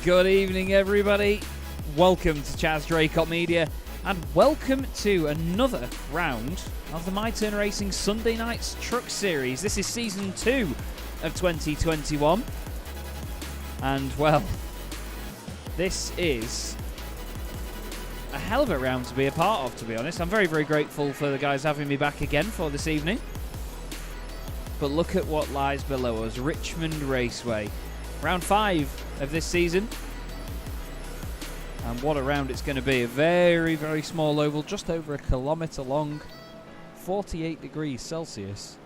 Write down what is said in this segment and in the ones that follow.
Good evening, everybody. Welcome to Chaz Draycott Media, and welcome to another round of the MyTurnRacing Sunday Nights Truck Series. This is Season 2 of 2021, and, well, this is a hell of a round to be a part of, to be honest. I'm very, very grateful for the guys having me back again for this evening. But look at what lies below us, Richmond Raceway. Round 5 of this season. And what a round it's going to be. A very, very small oval, just over a kilometre long, 48 degrees Celsius.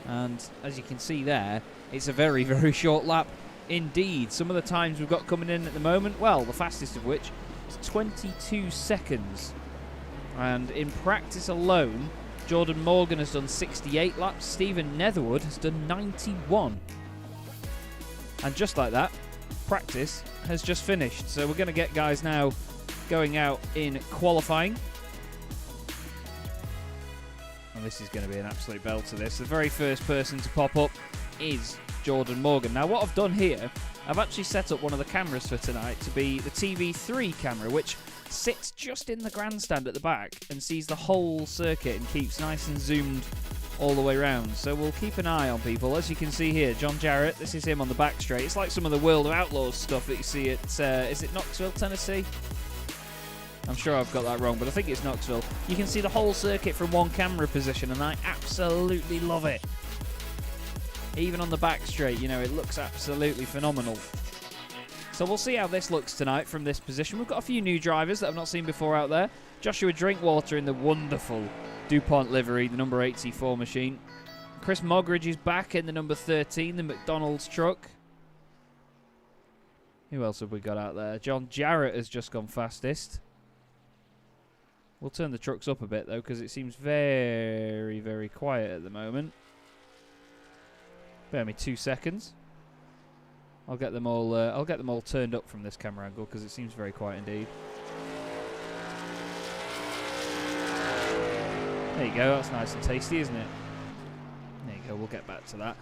And as you can see there, it's a very, very short lap indeed. Some of the times we've got coming in at the moment, well, the fastest of which is 22 seconds. And in practice alone, Jordan Morgan has done 68 laps. Stephen Netherwood has done 91. And just like that, practice has just finished. So we're going to get guys now going out in qualifying. And this is going to be an absolute belter, this. The very first person to pop up is Jordan Morgan. Now, what I've done here, I've actually set up one of the cameras for tonight to be the TV3 camera, which sits just in the grandstand at the back and sees the whole circuit and keeps nice and zoomed all the way around. So we'll keep an eye on people. As you can see here, John Jarrett, this is him on the back straight. It's like some of the World of Outlaws stuff that you see at, is it Knoxville, Tennessee? I'm sure I've got that wrong, but I think it's Knoxville. You can see the whole circuit from one camera position, and I absolutely love it. Even on the back straight, you know, it looks absolutely phenomenal. So we'll see how this looks tonight from this position. We've got a few new drivers that I've not seen before out there. Joshua Drinkwater in the wonderful DuPont livery, the number 84 machine. Chris Mogridge is back in the number 13, the McDonald's truck. Who else have we got out there? John Jarrett has just gone fastest. We'll turn the trucks up a bit, though, because it seems very, very quiet at the moment. Bear me 2 seconds. I'll get them all turned up from this camera angle, because it seems very quiet indeed. There you go, that's nice and tasty, isn't it? There you go, we'll get back to that.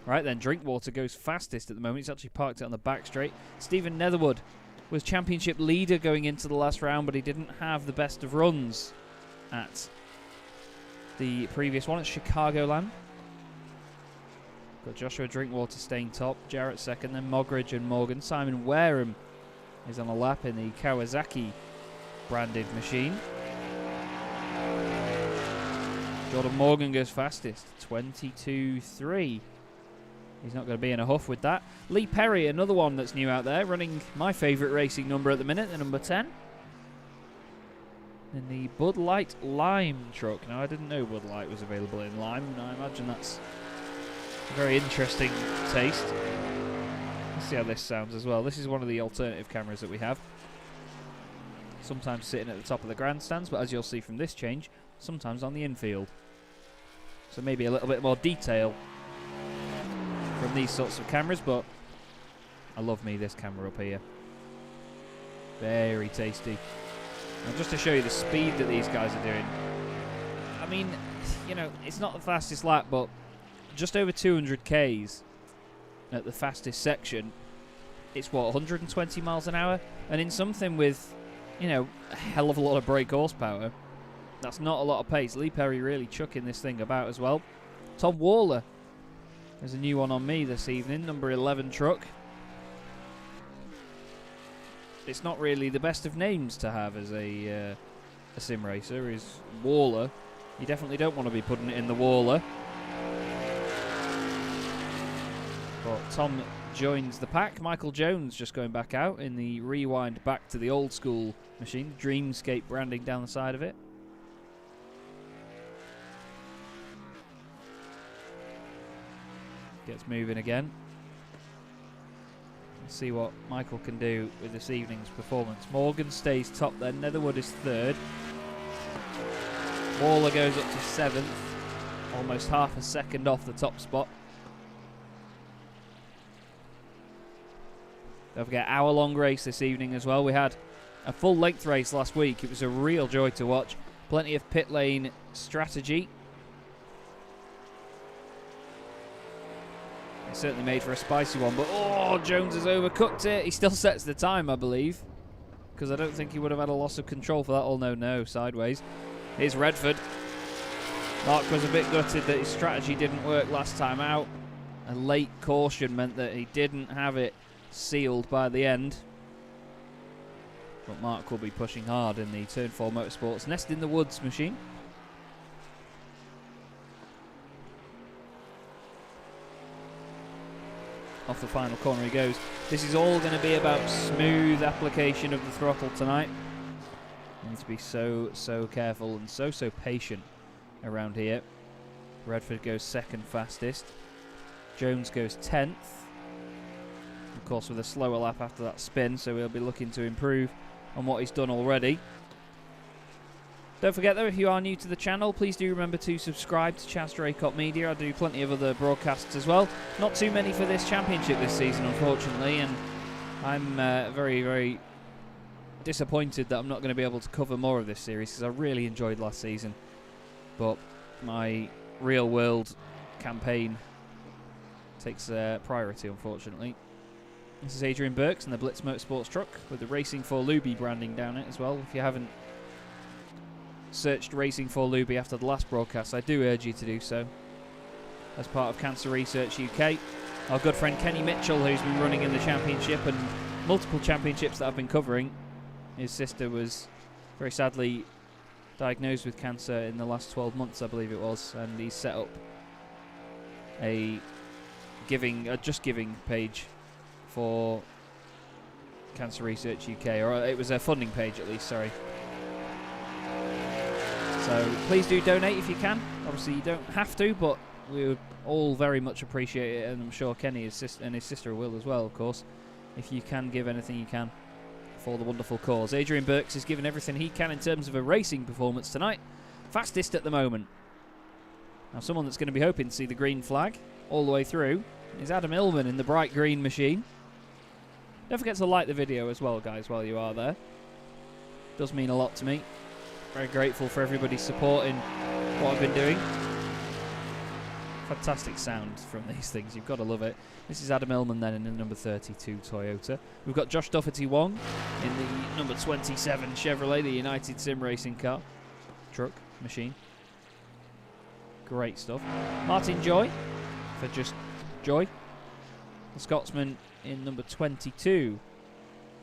Right then, Drinkwater goes fastest at the moment. He's actually parked it on the back straight. Stephen Netherwood was championship leader going into the last round, but he didn't have the best of runs at the previous one at Chicagoland. Got Joshua Drinkwater staying top, Jarrett second, then Mogridge and Morgan. Simon Wareham is on a lap in the Kawasaki branded machine. Jordan Morgan goes fastest, 22.3. He's not going to be in a huff with that. Lee Perry, another one that's new out there, running my favourite racing number at the minute, the number 10. In the Bud Light Lime truck. Now, I didn't know Bud Light was available in lime, and I imagine that's a very interesting taste. Let's see how this sounds as well. This is one of the alternative cameras that we have. Sometimes sitting at the top of the grandstands, but as you'll see from this change, sometimes on the infield. So maybe a little bit more detail from these sorts of cameras, but I love me this camera up here. Very tasty. And just to show you the speed that these guys are doing, I mean, you know, it's not the fastest lap, but just over 200 Ks at the fastest section. It's what, 120 miles an hour? And in something with, you know, a hell of a lot of brake horsepower, that's not a lot of pace. Lee Perry really chucking this thing about as well. Tom Waller, there's a new one on me this evening, number 11 truck. It's not really the best of names to have as a sim racer, is Waller. You definitely don't want to be putting it in the Waller. But Tom joins the pack. Michael Jones just going back out in the rewind back to the old school machine. Dreamscape branding down the side of it. Gets moving again. Let's see what Michael can do with this evening's performance. Morgan stays top then. Netherwood is third. Waller goes up to 7th. Almost half a second off the top spot. Don't forget, hour-long race this evening as well. We had a full-length race last week. It was a real joy to watch. Plenty of pit lane strategy. It certainly made for a spicy one, but oh, Jones has overcooked it. He still sets the time, I believe, because I don't think he would have had a loss of control for that. Oh, no, sideways. Here's Redford. Mark was a bit gutted that his strategy didn't work last time out. A late caution meant that he didn't have it sealed by the end. But Mark will be pushing hard in the Turn 4 Motorsports Nest in the Woods machine. Off the final corner he goes. This is all going to be about smooth application of the throttle tonight. You need to be so careful and so patient around here. Redford goes second fastest. Jones goes 10th. Of course, with a slower lap after that spin, so he'll be looking to improve on what he's done already. Don't forget though, if you are new to the channel, please do remember to subscribe to Chaz Draycott Media. I do plenty of other broadcasts as well. Not too many for this championship this season, unfortunately, and I'm very disappointed that I'm not going to be able to cover more of this series because I really enjoyed last season. But my real world campaign takes priority, unfortunately. This is Adrian Burks and the Blitz Motorsports truck with the Racing for Luby branding down it as well. If you haven't searched Racing for Luby after the last broadcast, I do urge you to do so. As part of Cancer Research UK, our good friend Kenny Mitchell, who's been running in the championship and multiple championships that I've been covering, his sister was very sadly diagnosed with cancer in the last 12 months, I believe it was, and he's set up a Just Giving page for Cancer Research UK, or it was a funding page at least, sorry. So please do donate if you can. Obviously you don't have to, but we would all very much appreciate it, and I'm sure Kenny and his sister will as well, of course, if you can give anything you can for the wonderful cause. Adrian Burks has given everything he can in terms of a racing performance tonight. Fastest at the moment. Now someone that's going to be hoping to see the green flag all the way through is Adam Illman in the bright green machine. Don't forget to like the video as well, guys, while you are there. It does mean a lot to me. Very grateful for everybody's support in what I've been doing. Fantastic sound from these things, you've got to love it. This is Adam Illman then in the number 32 Toyota. We've got Josh Doherty Wong in the number 27 Chevrolet, the United Sim Racing car. Truck, machine. Great stuff. Martin Joy for just Joy. The Scotsman in number 22,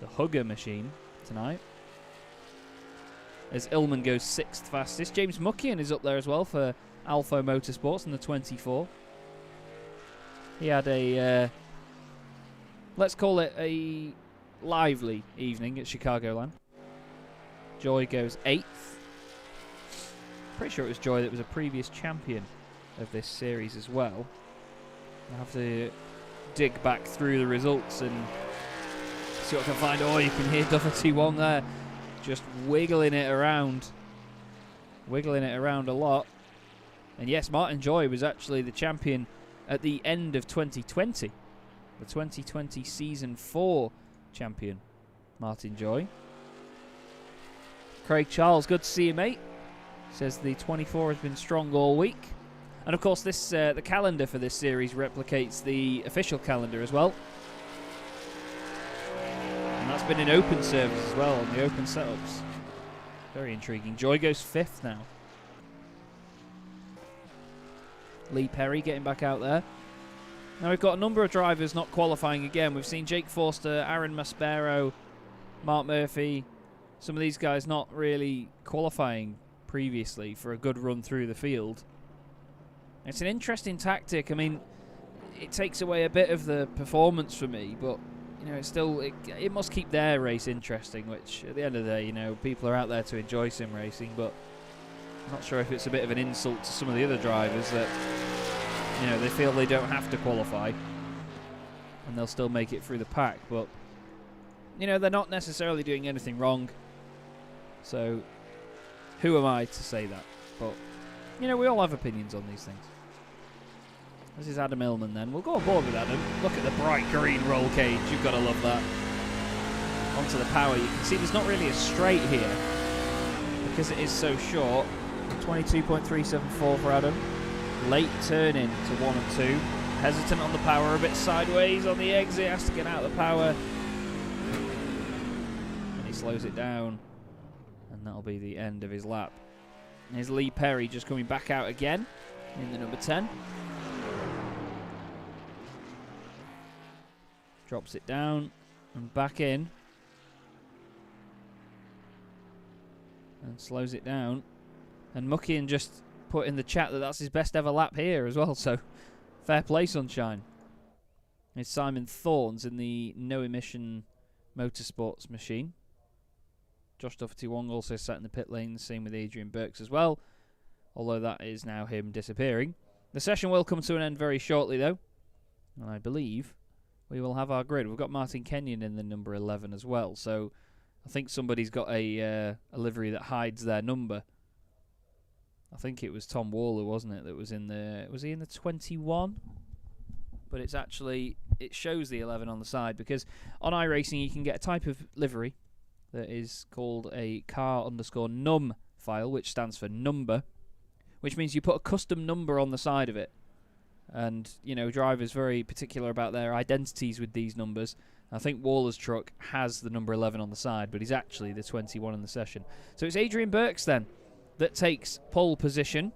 the Hugger machine tonight. As Illman goes 6th fastest. James Muckian is up there as well for Alpha Motorsports in the 24. He had a, let's call it a lively evening at Chicagoland. Joy goes 8th. Pretty sure it was Joy that was a previous champion of this series as well. I have to dig back through the results and see what I can find. Oh, you can hear Doherty Wong there. Just wiggling it around a lot. And yes, Martin Joy was actually the champion at the end of 2020. The 2020 Season 4 champion, Martin Joy. Craig Charles, good to see you, mate. Says the 24 has been strong all week. And of course, this the calendar for this series replicates the official calendar as well. And that's been in open servers as well, on the open setups. Very intriguing. Joy goes 5th now. Lee Perry getting back out there. Now we've got a number of drivers not qualifying again. We've seen Jake Forster, Aaron Maspero, Mark Murphy. Some of these guys not really qualifying previously for a good run through the field. It's an interesting tactic. I mean, it takes away a bit of the performance for me, but you know, it's still it must keep their race interesting, which at the end of the day, you know, people are out there to enjoy sim racing, but I'm not sure if it's a bit of an insult to some of the other drivers that, you know, they feel they don't have to qualify and they'll still make it through the pack, but you know, they're not necessarily doing anything wrong, so who am I to say that? But you know, we all have opinions on these things. This is Adam Illman then. We'll go aboard with Adam. Look at the bright green roll cage. You've got to love that. Onto the power. You can see there's not really a straight here because it is so short. 22.374 for Adam. Late turn in to 1 and 2. hesitant on the power, a bit sideways on the exit, has to get out of the power. And he slows it down, and that'll be the end of his lap. And here's Lee Perry just coming back out again in the number 10. Drops it down and back in. And slows it down. And Muckian just put in the chat that that's his best ever lap here as well, so fair play, Sunshine. It's Simon Thorns in the no-emission motorsports machine. Josh Duffy-Wong also sat in the pit lane, same with Adrian Burks as well, although that is now him disappearing. The session will come to an end very shortly, though, and I believe we will have our grid. We've got Martin Kenyon in the number 11 as well, so I think somebody's got a livery that hides their number. I think it was Tom Waller, wasn't it, that was in the... Was he in the 21? But it's actually... It shows the 11 on the side, because on iRacing you can get a type of livery that is called a car_num file, which stands for number, which means you put a custom number on the side of it. And, you know, drivers very particular about their identities with these numbers. I think Waller's truck has the number 11 on the side, but he's actually the 21 in the session. So it's Adrian Burks then that takes pole position,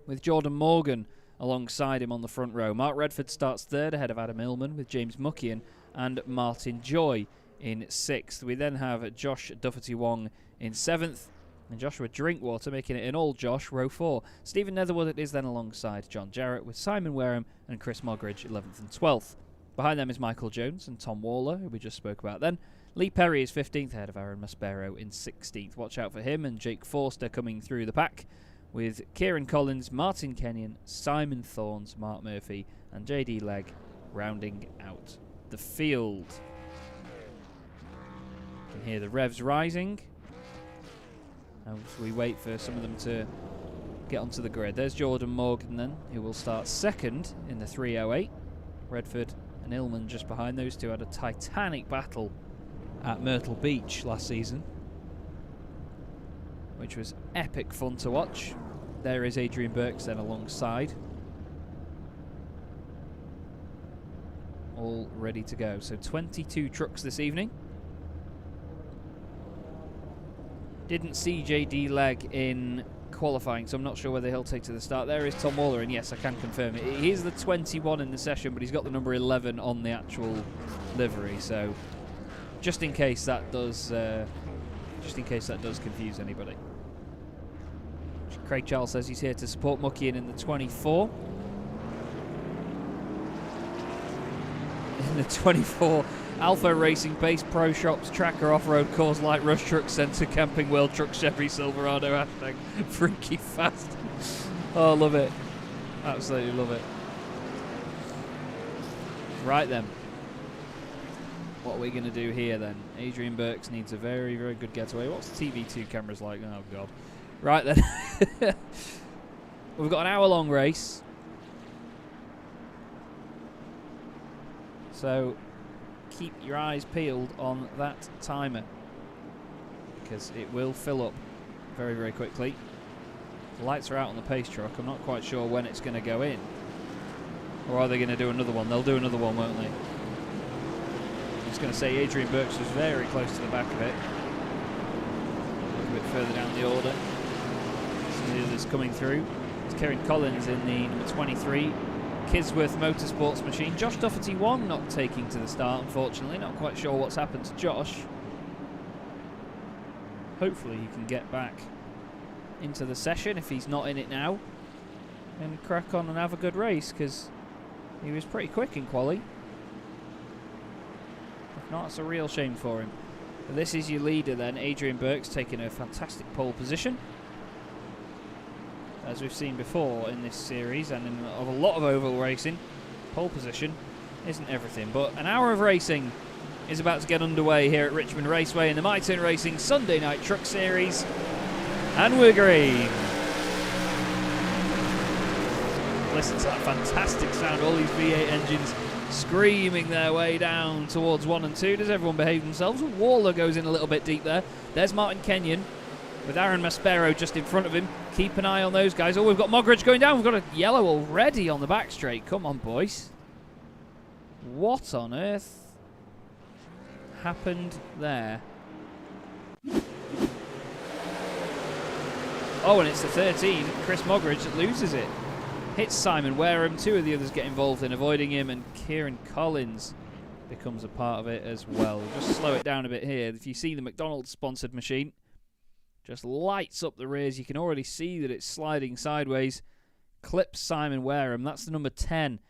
with Jordan Morgan alongside him on the front row. Mark Redford starts third ahead of Adam Illman, with James Muckian and Martin Joy in 6th. We then have Josh Duffy-Wong in 7th, and Joshua Drinkwater making it in all Josh, row 4. Stephen Netherwood is then alongside John Jarrett, with Simon Wareham and Chris Mogridge 11th and 12th. Behind them is Michael Jones and Tom Waller, who we just spoke about then. Lee Perry is 15th ahead of Aaron Maspero in 16th. Watch out for him and Jake Forster coming through the pack, with Kieran Collins, Martin Kenyon, Simon Thorns, Mark Murphy and JD Legg rounding out the field. You can hear the revs rising as we wait for some of them to get onto the grid. There's Jordan Morgan then, who will start second in the 308. Redford and Illman just behind. Those two had a titanic battle at Myrtle Beach last season, which was epic fun to watch. There is Adrian Burks then alongside, all ready to go. So 22 trucks this evening. Didn't see JD Legg in qualifying, so I'm not sure whether he'll take to the start. There is Tom Waller, and yes, I can confirm it. He is the 21 in the session, but he's got the number 11 on the actual livery. So just in case that does confuse anybody. Craig Charles says he's here to support Muckian in the 24. In the 24, Alpha Racing Base Pro Shops Tracker Off-Road Course Light Rush Truck Centre Camping World Truck Chevy Silverado hashtag freaky fast. Oh, love it. Absolutely love it. Right then. What are we going to do here then? Adrian Burks needs a very, very good getaway. What's the TV2 cameras like? Oh, God. Right then. We've got an hour-long race. So keep your eyes peeled on that timer, because it will fill up very, very quickly. The lights are out on the pace truck. I'm not quite sure when it's going to go in. Or are they going to do another one? They'll do another one, won't they? I'm just going to say Adrian Burks was very close to the back of it. A bit further down the order. Some of the others coming through. It's Kieran Collins in the number 23. Kisworth Motorsports machine. Josh Duffy-Wong not taking to the start, unfortunately. Not quite sure what's happened to Josh. Hopefully he can get back into the session if he's not in it now, and crack on and have a good race, because he was pretty quick in quali. If not, it's a real shame for him. But this is your leader then, Adrian Burks, taking a fantastic pole position. As we've seen before in this series and in a lot of oval racing, pole position isn't everything. But an hour of racing is about to get underway here at Richmond Raceway in the MyTurnRacing Sunday Night Truck Series. And we're green. Listen to that fantastic sound. All these V8 engines screaming their way down towards 1 and 2. Does everyone behave themselves? Waller goes in a little bit deep there. There's Martin Kenyon with Aaron Maspero just in front of him. Keep an eye on those guys. Oh, we've got Mogridge going down. We've got a yellow already on the back straight. Come on, boys. What on earth happened there? Oh, and it's the 13, Chris Mogridge, that loses it. Hits Simon Wareham. Two of the others get involved in avoiding him, and Kieran Collins becomes a part of it as well. We'll just slow it down a bit here. If you see the McDonald's-sponsored machine, just lights up the rears. You can already see that it's sliding sideways. Clips Simon Wareham. That's the number 10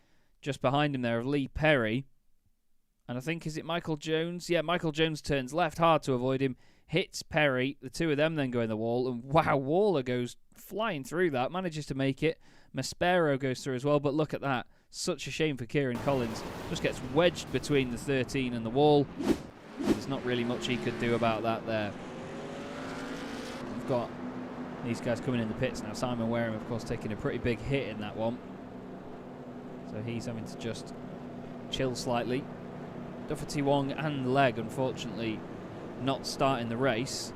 just behind him there of Lee Perry. And I think, is it Michael Jones? Yeah, Michael Jones turns left, hard to avoid him. Hits Perry. The two of them then go in the wall. And wow, Waller goes flying through that. Manages to make it. Maspero goes through as well. But look at that. Such a shame for Kieran Collins. Just gets wedged between the 13 and the wall. There's not really much he could do about that there. We've got these guys coming in the pits now. Simon Wareham, of course, taking a pretty big hit in that one. So he's having to just chill slightly. Duffety Wong and Legg, unfortunately, not starting the race.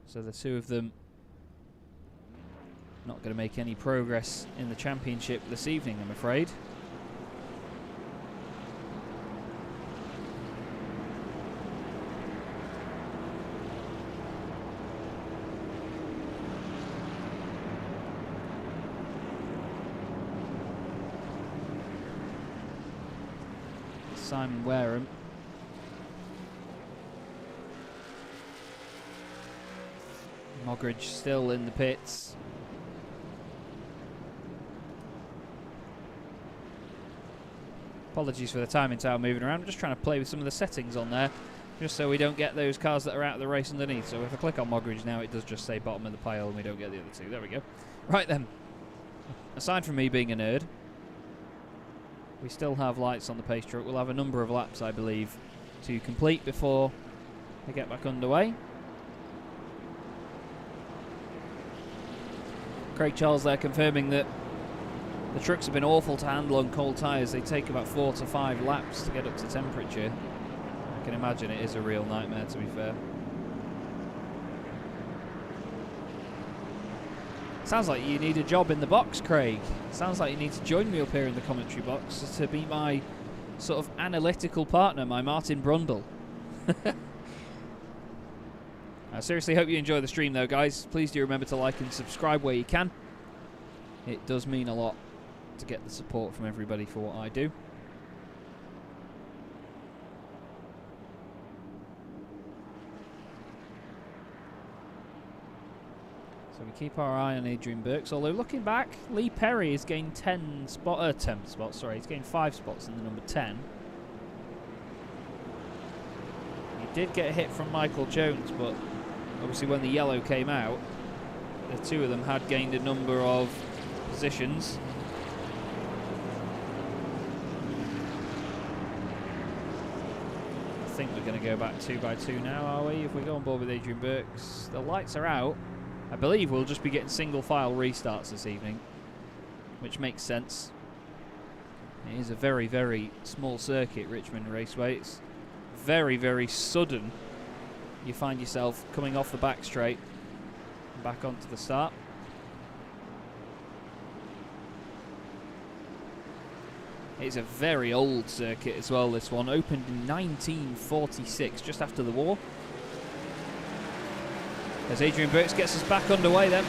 So the two of them not going to make any progress in the championship this evening, I'm afraid. Simon Wareham. Mogridge still in the pits. Apologies for the timing tower moving around. I'm just trying to play with some of the settings on there, just so we don't get those cars that are out of the race underneath. So if I click on Mogridge now, it does just say bottom of the pile and we don't get the other two. There we go. Right then. Aside from me being a nerd, we still have lights on the pace truck. We'll have a number of laps, I believe, to complete before they get back underway. Craig Charles there confirming that the trucks have been awful to handle on cold tyres. They take about 4 to 5 laps to get up to temperature. I can imagine it is a real nightmare, to be fair. Sounds like you need a job in the box, Craig. Sounds like you need to join me up here in the commentary box to be my sort of analytical partner, my Martin Brundle. I seriously hope you enjoy the stream though, guys. Please do remember to like and subscribe where you can. It does mean a lot to get the support from everybody for what I do. So we keep our eye on Adrian Burks, although looking back, Lee Perry has gained 10 spots, sorry, he's gained 5 spots in the number 10. He did get a hit from Michael Jones, but obviously when the yellow came out, the two of them had gained a number of positions. I think we're going to go back 2 by 2 now, are we? If we go on board with Adrian Burks, the lights are out. I believe we'll just be getting single file restarts this evening, which makes sense. It is a very, very small circuit, Richmond Raceway. It's very, very sudden. You find yourself coming off the back straight and back onto the start. It's a very old circuit as well, this one. Opened in 1946, just after the war. As Adrian Burks gets us back underway then.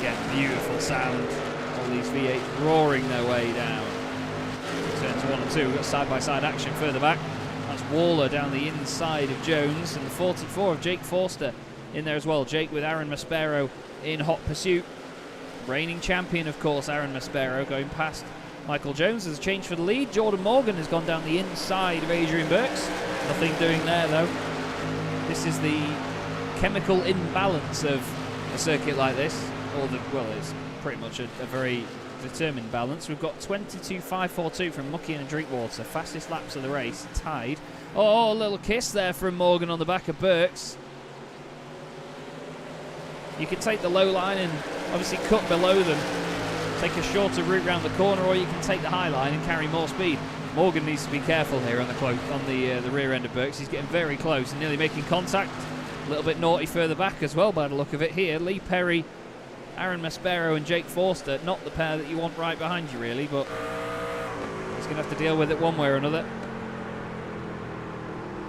Again, beautiful sound. All these V8s roaring their way down. Turns 1 and 2, we've got side-by-side action further back. That's Waller down the inside of Jones, and the 44 of Jake Forster in there as well. Jake with Aaron Maspero in hot pursuit. Reigning champion, of course, Aaron Maspero going past Michael Jones. There's a change for the lead. Jordan Morgan has gone down the inside of Adrian Burks. Nothing doing there, though. This is the chemical imbalance of a circuit like this, or well, it's pretty much a very determined balance. We've got 22.542 from Muckian and Drinkwater, fastest laps of the race, tied. Oh, a little kiss there from Morgan on the back of Burks. You can take the low line and obviously cut below them take a shorter route round the corner, or you can take the high line and carry more speed. Morgan needs to be careful here on the rear end of Burks. He's getting very close and nearly making contact. A little bit naughty further back as well by the look of it here. Lee Perry, Aaron Maspero and Jake Forster, not the pair that you want right behind you really, but he's going to have to deal with it one way or another.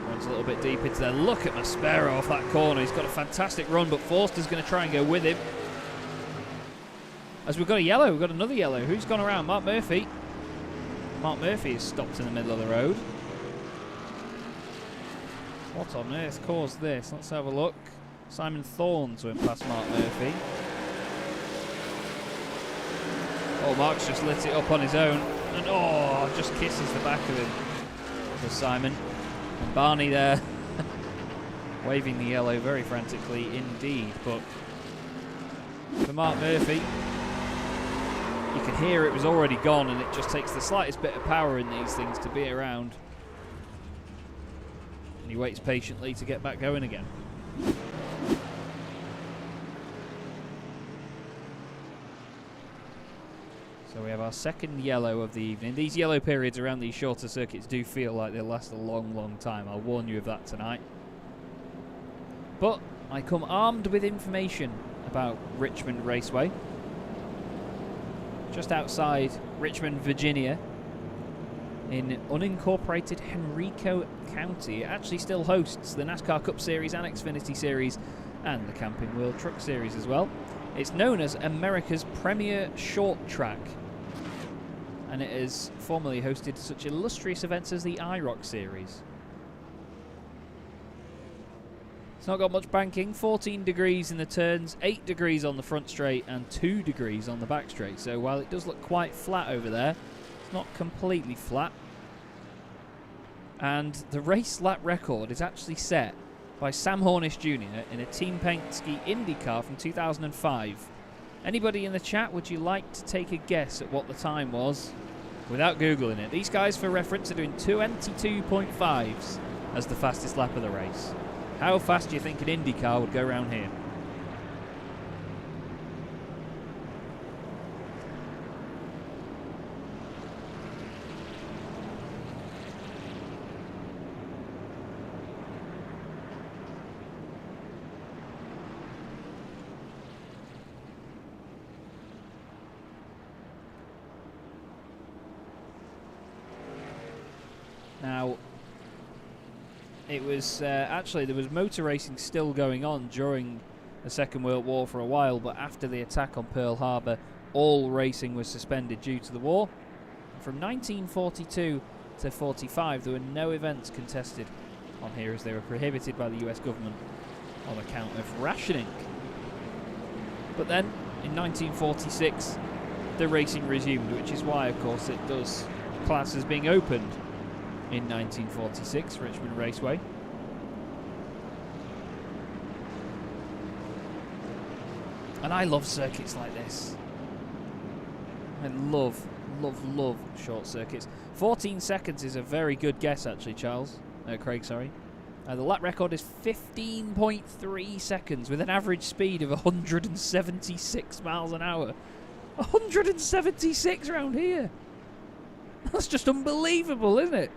Runs a little bit deep into there. Look at Maspero off that corner. He's got a fantastic run, but Forster's going to try and go with him. As we've got a yellow, we've got another yellow. Who's gone around? Mark Murphy. Mark Murphy is stopped in the middle of the road. What on earth caused this? Let's have a look. Simon Thorns went past Mark Murphy. Oh, Mark's just lit it up on his own. And oh, just kisses the back of him for Simon. And Barney there waving the yellow very frantically indeed. But for Mark Murphy, you can hear it was already gone, and it just takes the slightest bit of power in these things to be around. And he waits patiently to get back going again. So we have our second yellow of the evening. These yellow periods around these shorter circuits do feel like they'll last a long, long time. I'll warn you of that tonight. But I come armed with information about Richmond Raceway. Just outside Richmond, Virginia, in unincorporated Henrico County. It actually still hosts the NASCAR Cup Series and Xfinity Series and the Camping World Truck Series as well. It's known as America's premier short track, and it has formerly hosted such illustrious events as the IROC Series. It's not got much banking, 14 degrees in the turns, 8 degrees on the front straight and 2 degrees on the back straight. So while it does look quite flat over there, it's not completely flat. And the race lap record is actually set by Sam Hornish Jr. in a Team Penske Indy car from 2005. Anybody in the chat, would you like to take a guess at what the time was without Googling it? These guys, for reference, are doing 22.5s as the fastest lap of the race. How fast do you think an Indy car would go around here? Now, it was actually, there was motor racing still going on during the Second World War for a while, but after the attack on Pearl Harbor, all racing was suspended due to the war. From 1942 to 45, there were no events contested on here as they were prohibited by the US government on account of rationing. But then, in 1946, the racing resumed, which is why, of course, it does class as being opened in 1946, Richmond Raceway. And I love circuits like this. I love short circuits. 14 seconds is a very good guess, actually, Craig, sorry. The lap record is 15.3 seconds with an average speed of 176 miles an hour. 176 around here. That's just unbelievable, isn't it?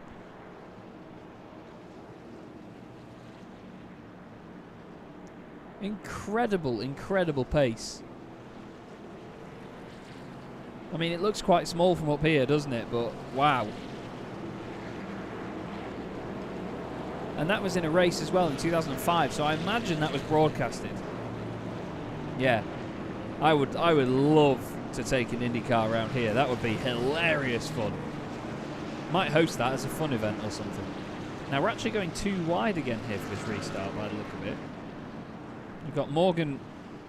Incredible pace. I mean, it looks quite small from up here, doesn't it? But wow. And that was in a race as well in 2005, so I imagine that was broadcasted. Yeah. I would love to take an IndyCar around here. That would be hilarious fun. Might host that as a fun event or something. Now, we're actually going too wide again here for this restart by the look of it. We've got Morgan,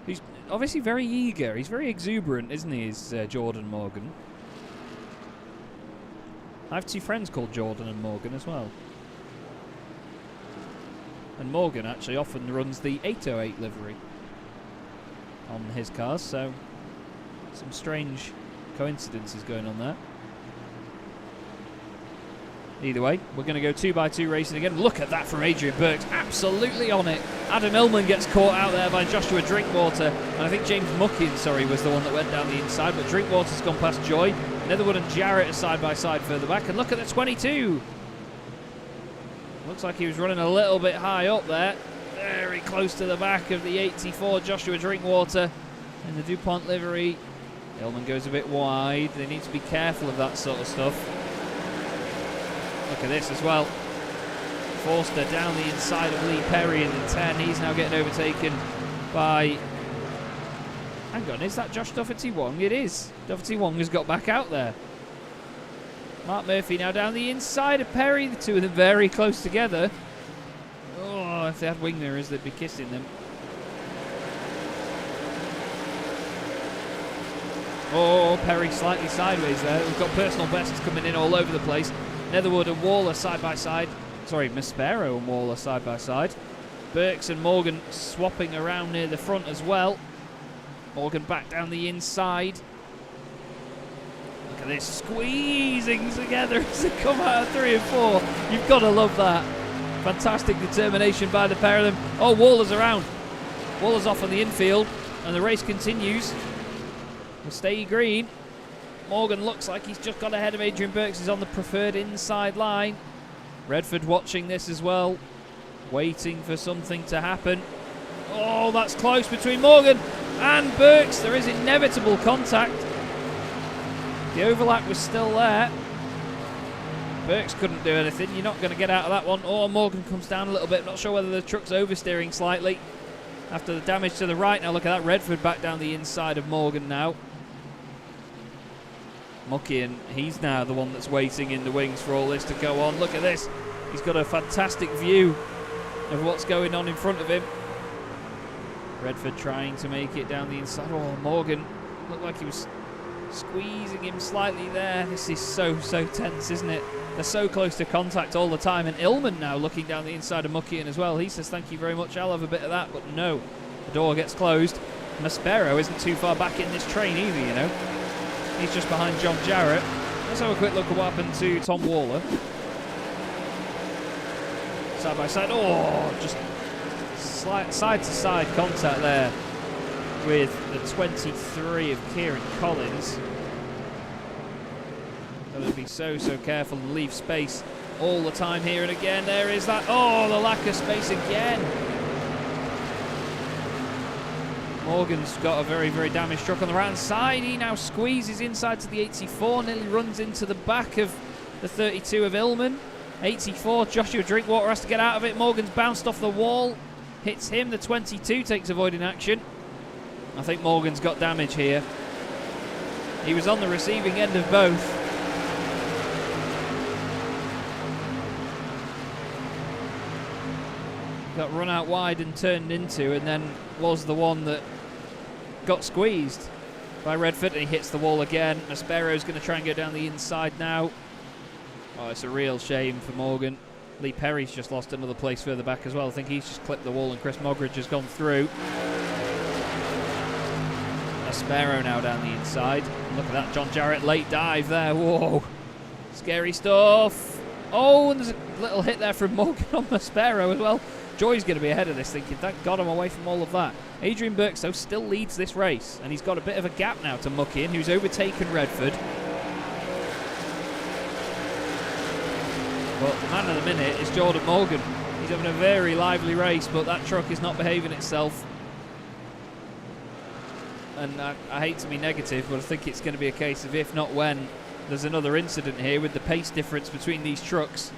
who's obviously very eager. He's very exuberant, isn't he, is Jordan Morgan. I have two friends called Jordan and Morgan as well. And Morgan actually often runs the 808 livery on his cars, so some strange coincidences going on there. Either way, we're going to go 2x2 racing again. Look at that from Adrian Burks, absolutely on it. Adam Illman gets caught out there by Joshua Drinkwater, and I think James Muckin, was the one that went down the inside, but Drinkwater's gone past Joy. Netherwood and Jarrett are side by side further back, and look at the 22. Looks like he was running a little bit high up there, very close to the back of the 84, Joshua Drinkwater in the DuPont livery. Illman goes a bit wide. They need to be careful of that sort of stuff. Look at this as well. Forster down the inside of Lee Perry in the 10. He's now getting overtaken by... Hang on, is that Josh Doherty-Wong? It is. Doherty-Wong has got back out there. Mark Murphy now down the inside of Perry. The two of them very close together. Oh, if they had wing mirrors, they'd be kissing them. Oh, Perry slightly sideways there. We've got personal bests coming in all over the place. Netherwood and Waller side by side. Sorry, Maspero and Waller side by side. Burks and Morgan swapping around near the front as well. Morgan back down the inside. Look at this, squeezing together as they come out of 3 and 4. You've got to love that. Fantastic determination by the pair of them. Oh, Waller's around. Waller's off on the infield, and the race continues. Will stay green. Morgan looks like he's just got ahead of Adrian Burks. He's on the preferred inside line. Redford watching this as well, waiting for something to happen. Oh, that's close between Morgan and Burks. There is inevitable contact. The overlap was still there. Burks couldn't do anything. You're not going to get out of that one. Oh, Morgan comes down a little bit. Not sure whether the truck's oversteering slightly after the damage to the right. Now look at that. Redford back down the inside of Morgan now. Muckian, he's now the one that's waiting in the wings for all this to go on. Look at this. He's got a fantastic view of what's going on in front of him. Redford trying to make it down the inside. Oh, Morgan looked like he was squeezing him slightly there. This is so tense, isn't it? They're so close to contact all the time. And Illman now looking down the inside of Muckian as well. He says, thank you very much, I'll have a bit of that. But no, the door gets closed. Maspero isn't too far back in this train either, you know. He's just behind John Jarrett. Let's have a quick look at what happened to Tom Waller. Side by side. Oh, just side to side contact there with the 23 of Kieran Collins. Got to be so careful and leave space all the time here. And again, there is that. Oh, the lack of space again. Morgan's got a very damaged truck on the right-hand side. He now squeezes inside to the 84, nearly runs into the back of the 32 of Illman. 84, Joshua Drinkwater has to get out of it. Morgan's bounced off the wall, hits him. The 22 takes avoiding action. I think Morgan's got damage here. He was on the receiving end of both. Got run out wide and turned into, and then was the one that got squeezed by Redford, and he hits the wall again. Maspero's going to try and go down the inside now. Oh, it's a real shame for Morgan. Lee Perry's just lost another place further back as well. I think he's just clipped the wall and Chris Mogridge has gone through. Maspero now down the inside. Look at that, John Jarrett, late dive there. Whoa, scary stuff. Oh, and there's a little hit there from Morgan on Maspero as well. Joy's going to be ahead of this, thinking, thank God I'm away from all of that. Adrian Burks, though, still leads this race, and he's got a bit of a gap now to Muckian, who's overtaken Redford. But the man of the minute is Jordan Morgan. He's having a very lively race, but that truck is not behaving itself. And I hate to be negative, but I think it's going to be a case of if not when there's another incident here with the pace difference between these trucks.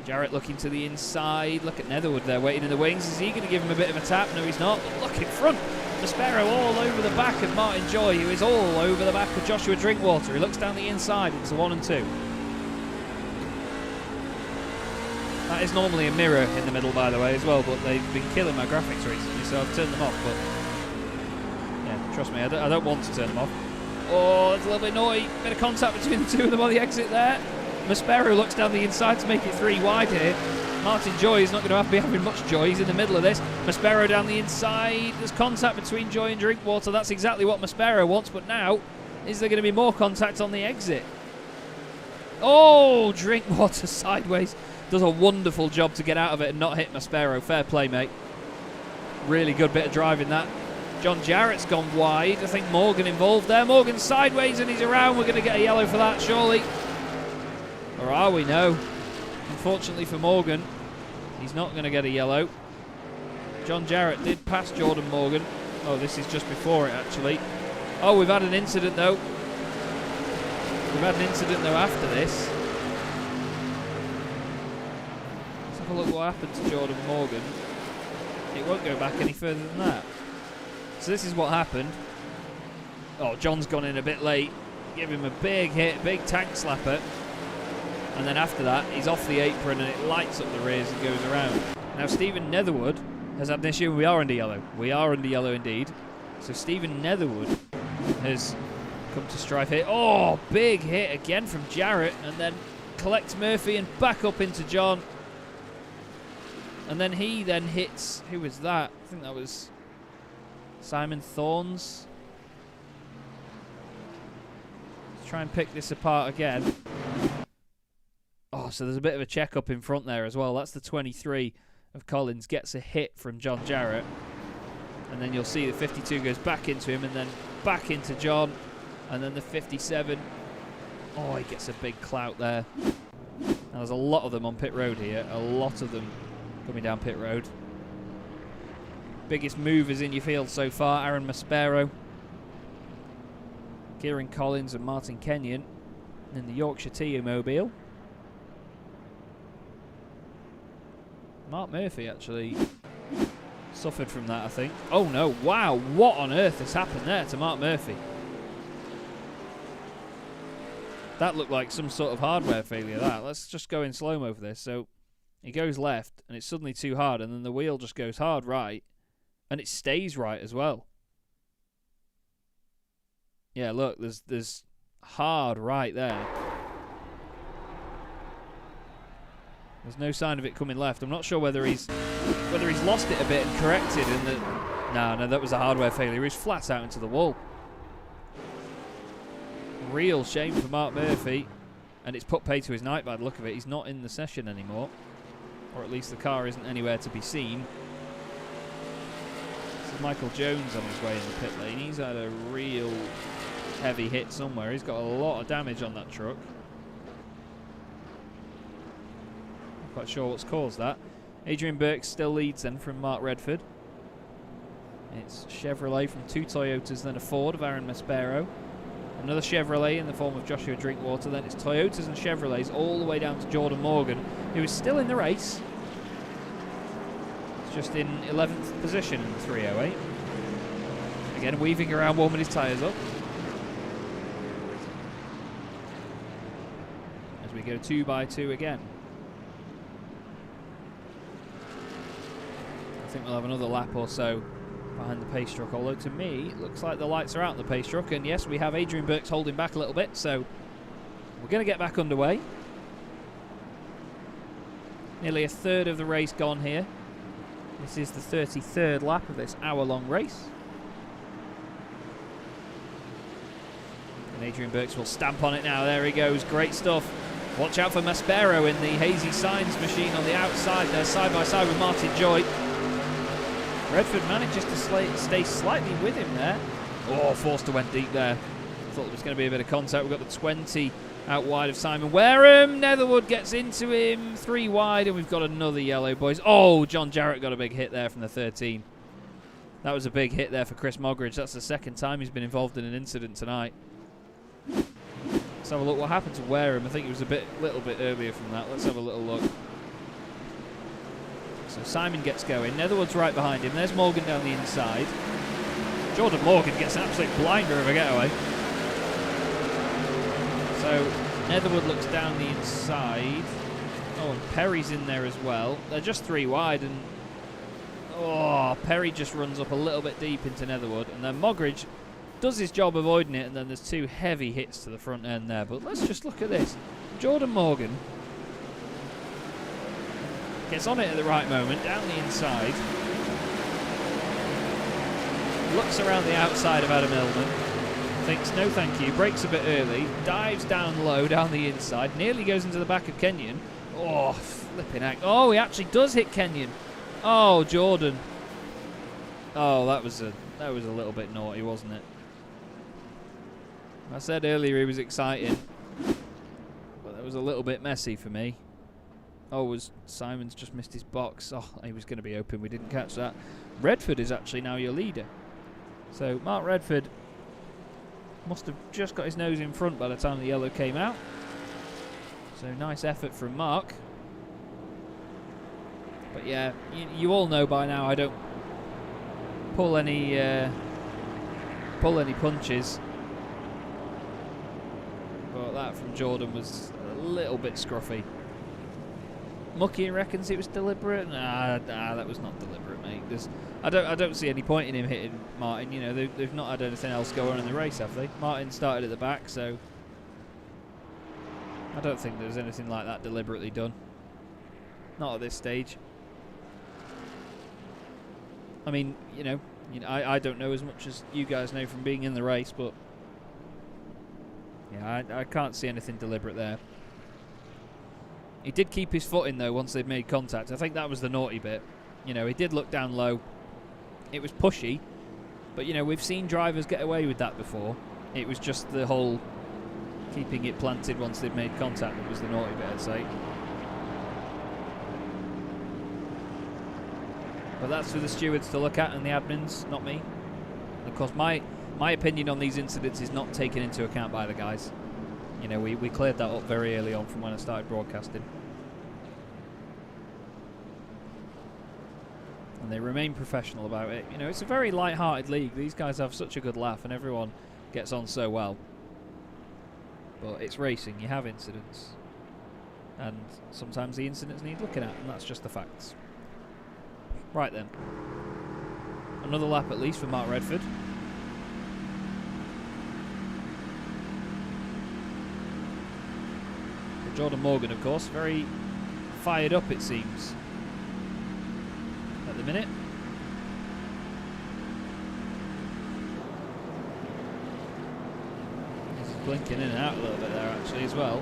Jarrett looking to the inside. Look at Netherwood there waiting in the wings. Is he going to give him a bit of a tap? No, he's not. But look in front. Maspero all over the back of Martin Joy, who is all over the back of Joshua Drinkwater. He looks down the inside. It's a 1 and 2. That is normally a mirror in the middle, by the way, as well, but they've been killing my graphics recently, so I've turned them off. But yeah, trust me, I don't want to turn them off. Oh, it's a little bit naughty. Bit of contact between the two of them on the exit there. Maspero looks down the inside to make it 3 wide here. Martin Joy is not going to be having much joy. He's in the middle of this. Maspero down the inside. There's contact between Joy and Drinkwater. That's exactly what Maspero wants. But now, is there going to be more contact on the exit? Oh, Drinkwater sideways. Does a wonderful job to get out of it and not hit Maspero. Fair play, mate. Really good bit of driving that. John Jarrett's gone wide. I think Morgan involved there. Morgan sideways and he's around. We're going to get a yellow for that, surely. Or are we? No. Unfortunately for Morgan, he's not going to get a yellow. John Jarrett did pass Jordan Morgan. Oh, this is just before it, actually. Oh, we've had an incident, though. We've had an incident, though, after this. Let's have a look what happened to Jordan Morgan. It won't go back any further than that. So this is what happened. Oh, John's gone in a bit late. Give him a big hit, big tank slapper. And then after that, he's off the apron and it lights up the rears and goes around. Now, Stephen Netherwood has had an issue. We are under yellow. We are under yellow indeed. So Stephen Netherwood has come to strife here. Oh, big hit again from Jarrett. And then collects Murphy and back up into John. And then he then hits... Who was that? I think that was Simon Thorns. Let's try and pick this apart again. Oh, so there's a bit of a check-up in front there as well. That's the 23 of Collins. Gets a hit from John Jarrett. And then you'll see the 52 goes back into him and then back into John. And then the 57. Oh, he gets a big clout there. Now, there's a lot of them on pit road here. A lot of them coming down pit road. Biggest movers in your field so far. Aaron Maspero, Kieran Collins and Martin Kenyon in the Yorkshire T-Mobile. Mark Murphy actually suffered from that, I think. Oh no, wow, what on earth has happened there to Mark Murphy? That looked like some sort of hardware failure, that. Let's just go in slow-mo for this. So he goes left and it's suddenly too hard and then the wheel just goes hard right and it stays right as well. Yeah, look, there's hard right there. There's no sign of it coming left. I'm not sure whether he's lost it a bit and corrected and that. No, that was a hardware failure. He was flat out into the wall. Real shame for Mark Murphy. And it's put pay to his night by the look of it. He's not in the session anymore. Or at least the car isn't anywhere to be seen. This is Michael Jones on his way in the pit lane. He's had a real heavy hit somewhere. He's got a lot of damage on that truck. Not quite sure what's caused that. Adrian Burke still leads then from Mark Redford. It's Chevrolet from 2 Toyotas, then a Ford of Aaron Maspero. Another Chevrolet in the form of Joshua Drinkwater. Then it's Toyotas and Chevrolets all the way down to Jordan Morgan, who is still in the race. It's just in 11th position in the 308. Again, weaving around, warming his tyres up. As we go 2 by 2 again. I think we'll have another lap or so behind the pace truck, although to me it looks like the lights are out on the pace truck, and yes, we have Adrian Burks holding back a little bit, so we're going to get back underway. Nearly a third of the race gone here. This is the 33rd lap of this hour-long race. And Adrian Burks will stamp on it now. There he goes, great stuff. Watch out for Maspero in the Hazy Signs machine on the outside there, side by side with Martin Joy. Redford manages to stay slightly with him there. Oh, Forster went deep there. Thought there was going to be a bit of contact. We've got the 20 out wide of Simon Wareham. Netherwood gets into him. 3 wide, and we've got another yellow, boys. Oh, John Jarrett got a big hit there from the 13. That was a big hit there for Chris Mogridge. That's the second time he's been involved in an incident tonight. Let's have a look what happened to Wareham. I think he was a little bit earlier from that. Let's have a little look. So Simon gets going. Netherwood's right behind him. There's Morgan down the inside. Jordan Morgan gets an absolute blinder of a getaway. So Netherwood looks down the inside. Oh, and Perry's in there as well. They're just 3 wide, and oh, Perry just runs up a little bit deep into Netherwood, and then Mogridge does his job avoiding it, and then there's 2 heavy hits to the front end there. But let's just look at this. Jordan Morgan gets on it at the right moment, down the inside. Looks around the outside of Adam Illman. thinks no thank you, brakes a bit early, dives down low down the inside, nearly goes into the back of Kenyon. Oh, flipping heck. Oh, he actually does hit Kenyon. Oh, Jordan. Oh, that was a little bit naughty, wasn't it? I said earlier he was exciting, but that was a little bit messy for me. Oh, Simon's just missed his box. Oh, he was going to be open. We didn't catch that. Redford is actually now your leader. So Mark Redford must have just got his nose in front by the time the yellow came out. So nice effort from Mark. But yeah, you all know by now I don't pull any punches. But that from Jordan was a little bit scruffy. Mucky reckons it was deliberate. Nah, that was not deliberate, mate. I don't see any point in him hitting Martin. You know, they've not had anything else go on in the race, have they? Martin started at the back, so I don't think there's anything like that deliberately done. Not at this stage. I mean, you know, I don't know as much as you guys know from being in the race, but yeah, I can't see anything deliberate there. He did keep his foot in, though, once they'd made contact. I think that was the naughty bit. You know, he did look down low. It was pushy. But, you know, we've seen drivers get away with that before. It was just the whole keeping it planted once they'd made contact that was the naughty bit, I'd say. But that's for the stewards to look at and the admins, not me. And of course, my opinion on these incidents is not taken into account by the guys. You know, we cleared that up very early on from when I started broadcasting. And they remain professional about it. You know, it's a very light-hearted league. These guys have such a good laugh and everyone gets on so well. But it's racing. You have incidents. And sometimes the incidents need looking at, and that's just the facts. Right then. Another lap at least for Mark Redford. Jordan Morgan, of course, very fired up, it seems, at the minute. He's blinking in and out a little bit there, actually, as well.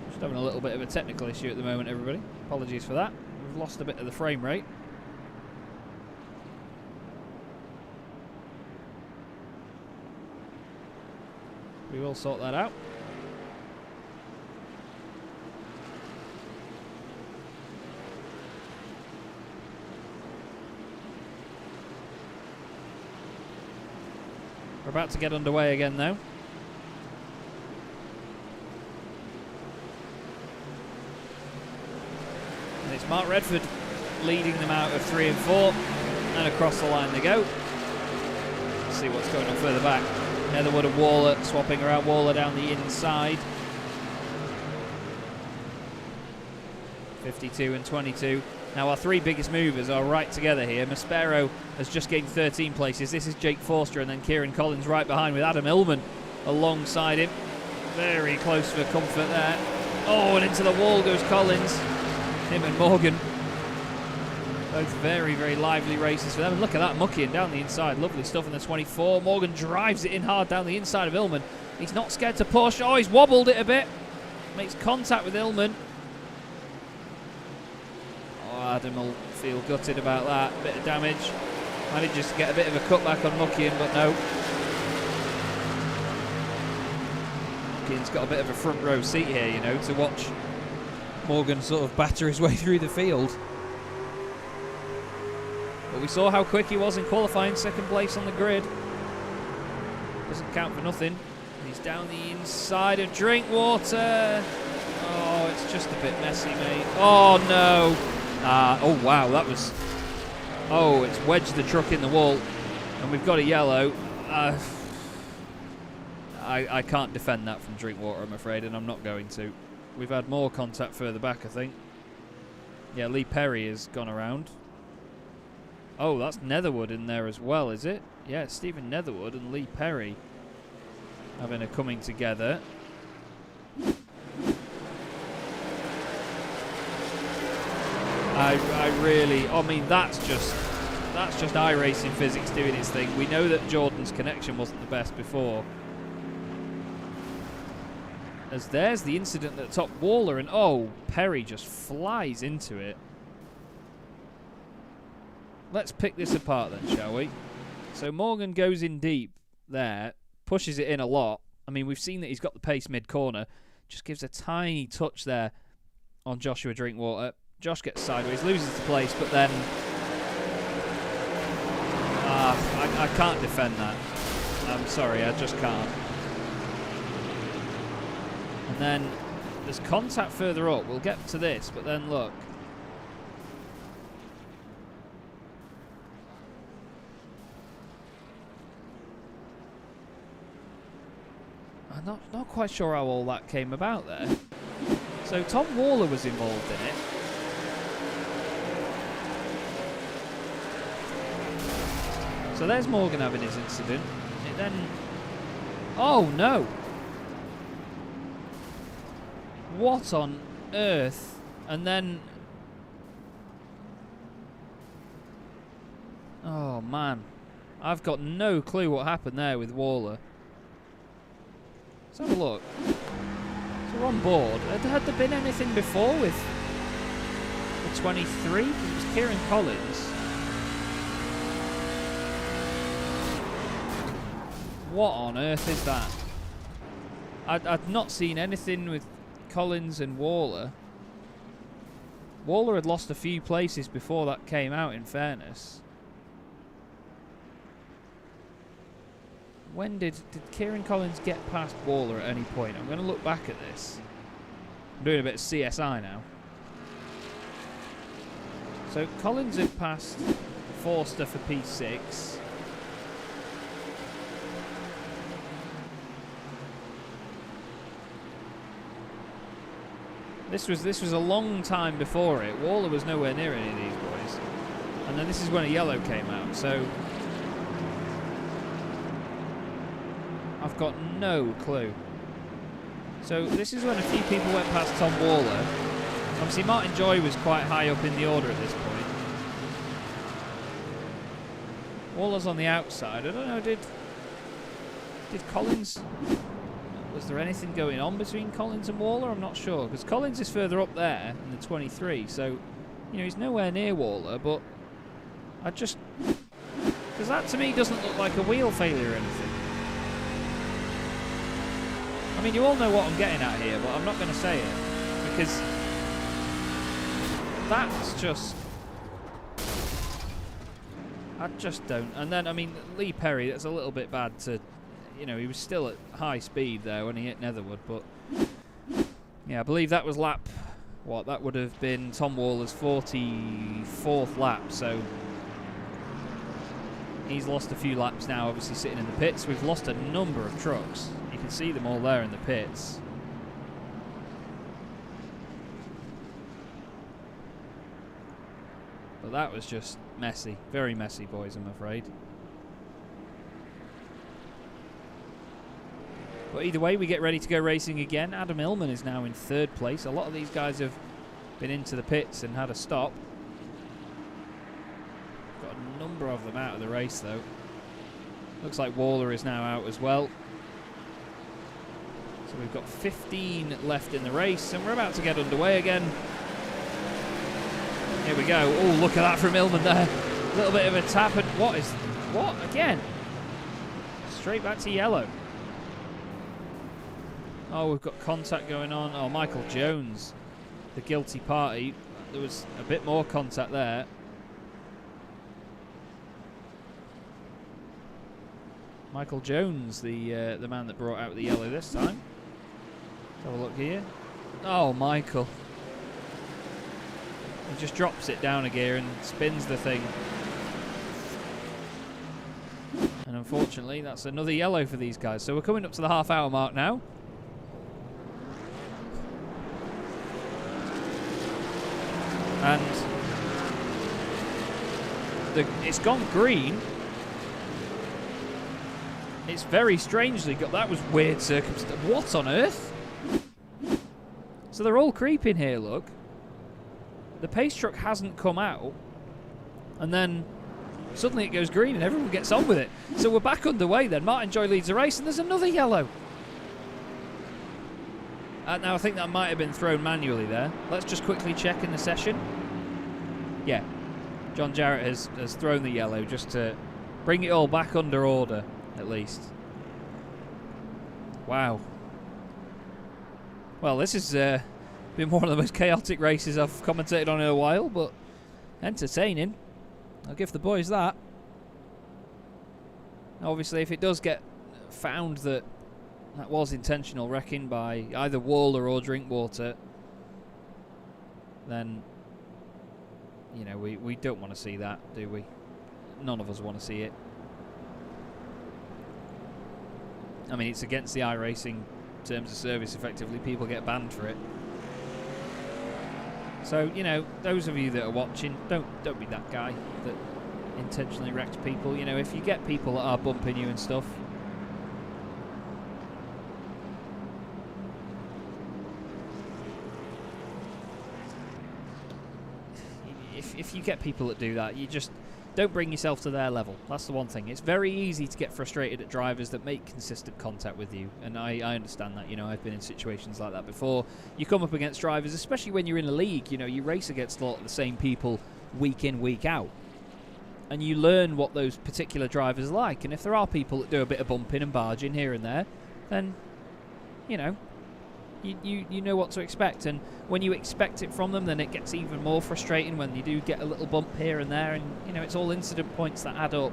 Just having a little bit of a technical issue at the moment, everybody. Apologies for that. We've lost a bit of the frame rate. We will sort that out. We're about to get underway again now. And it's Mark Redford leading them out of 3 and 4. And across the line they go. Let's see what's going on further back. Netherwood and Waller swapping around. Waller down the inside. 52 and 22. Now our 3 biggest movers are right together here. Maspero has just gained 13 places. This is Jake Forster and then Kieran Collins right behind with Adam Illman alongside him. Very close for comfort there. Oh, and into the wall goes Collins. Him and Morgan. Both very, very lively races for them. And look at that, mucking down the inside. Lovely stuff in the 24. Morgan drives it in hard down the inside of Illman. He's not scared to push. Oh, he's wobbled it a bit. Makes contact with Illman. Oh, Adam will feel gutted about that. Bit of damage. Manages to get a bit of a cutback on Muckian, but no. Muckian's got a bit of a front row seat here, you know, to watch Morgan sort of batter his way through the field. But we saw how quick he was in qualifying, 2nd place on the grid. Doesn't count for nothing. He's down the inside of Drinkwater. Oh, it's just a bit messy, mate. Oh, no. Oh, wow, that was... Oh, it's wedged the truck in the wall. And we've got a yellow. I can't defend that from Drinkwater, I'm afraid, and I'm not going to. We've had more contact further back, I think. Yeah, Lee Perry has gone around. Oh, that's Netherwood in there as well, is it? Yeah, Stephen Netherwood and Lee Perry having a coming together. I really, I mean, that's just iRacing physics doing its thing. We know that Jordan's connection wasn't the best before. As there's the incident that topped Waller, and oh, Perry just flies into it. Let's pick this apart then, shall we? So Morgan goes in deep there, pushes it in a lot. I mean, we've seen that he's got the pace mid-corner. Just gives a tiny touch there on Joshua Drinkwater. Josh gets sideways, loses the place, but then... I can't defend that. I'm sorry, I just can't. And then there's contact further up. We'll get to this, but then look. I'm not quite sure how all that came about there. So Tom Waller was involved in it. So there's Morgan having his incident. And then... Oh, no! What on earth? And then... Oh, man. I've got no clue what happened there with Waller. Let's have a look. So we're on board. Had there been anything before with the 23? It was Kieran Collins. What on earth is that? I'd not seen anything with Collins and Waller. Waller had lost a few places before that came out, in fairness. When did Kieran Collins get past Waller at any point? I'm going to look back at this. I'm doing a bit of CSI now. So Collins had passed Forster for P6. This was a long time before it. Waller was nowhere near any of these boys. And then this is when a yellow came out, so I've got no clue. So this is when a few people went past Tom Waller. Obviously Martin Joy was quite high up in the order at this point. Waller's on the outside. I don't know, did Collins... Was there anything going on between Collins and Waller? I'm not sure, because Collins is further up there in the 23, so, you know, he's nowhere near Waller, but I just... Because that, to me, doesn't look like a wheel failure or anything. I mean, you all know what I'm getting at here, but I'm not going to say it, because that's just... I just don't. And then, I mean, Lee Perry, that's a little bit bad to... You know, he was still at high speed there when he hit Netherwood, but yeah, I believe that was lap, what, that would have been Tom Waller's 44th lap, so he's lost a few laps now, obviously sitting in the pits. We've lost a number of trucks. You can see them all there in the pits. But that was just messy, very messy, boys, I'm afraid. But either way, we get ready to go racing again. Adam Illman is now in 3rd place. A lot of these guys have been into the pits and had a stop. Got a number of them out of the race, though. Looks like Waller is now out as well. So we've got 15 left in the race, and we're about to get underway again. Here we go. Oh, look at that from Illman there. A little bit of a tap, and what again? Straight back to yellow. Oh, we've got contact going on. Oh, Michael Jones, the guilty party. There was a bit more contact there. Michael Jones, the man that brought out the yellow this time. Let's have a look here. Oh, Michael. He just drops it down a gear and spins the thing. And unfortunately, that's another yellow for these guys. So we're coming up to the half-hour mark now. And it's gone green. It's very strangely got... That was weird circumstance. What on earth? So they're all creeping here, look. the pace truck hasn't come out, and then suddenly it goes green and everyone gets on with it. So we're back underway then. Martin Joy leads the race, and there's another yellow. Now I think that might have been thrown manually there. Let's just quickly check in the session. Yeah, John Jarrett has thrown the yellow just to bring it all back under order, at least. Wow. Well, this has been one of the most chaotic races I've commentated on in a while, but entertaining. I'll give the boys that. Obviously, if it does get found that was intentional wrecking by either Waller or Drinkwater, then, you know, we don't want to see that, do we? None of us want to see it. I mean, it's against the iRacing terms of service, effectively. People get banned for it. So, you know, those of you that are watching, don't be that guy that intentionally wrecks people. You know, if you get people that are bumping you and stuff, if you get people that do that, you just don't bring yourself to their level. That's the one thing. It's very easy to get frustrated at drivers that make consistent contact with you, and I understand that. You know, I've been in situations like that before. You come up against drivers, especially when you're in a league, you know, you race against a lot of the same people week in, week out, and you learn what those particular drivers are like. And if there are people that do a bit of bumping and barging here and there, then, you know, you know what to expect. And when you expect it from them, then it gets even more frustrating when you do get a little bump here and there, and, you know, it's all incident points that add up.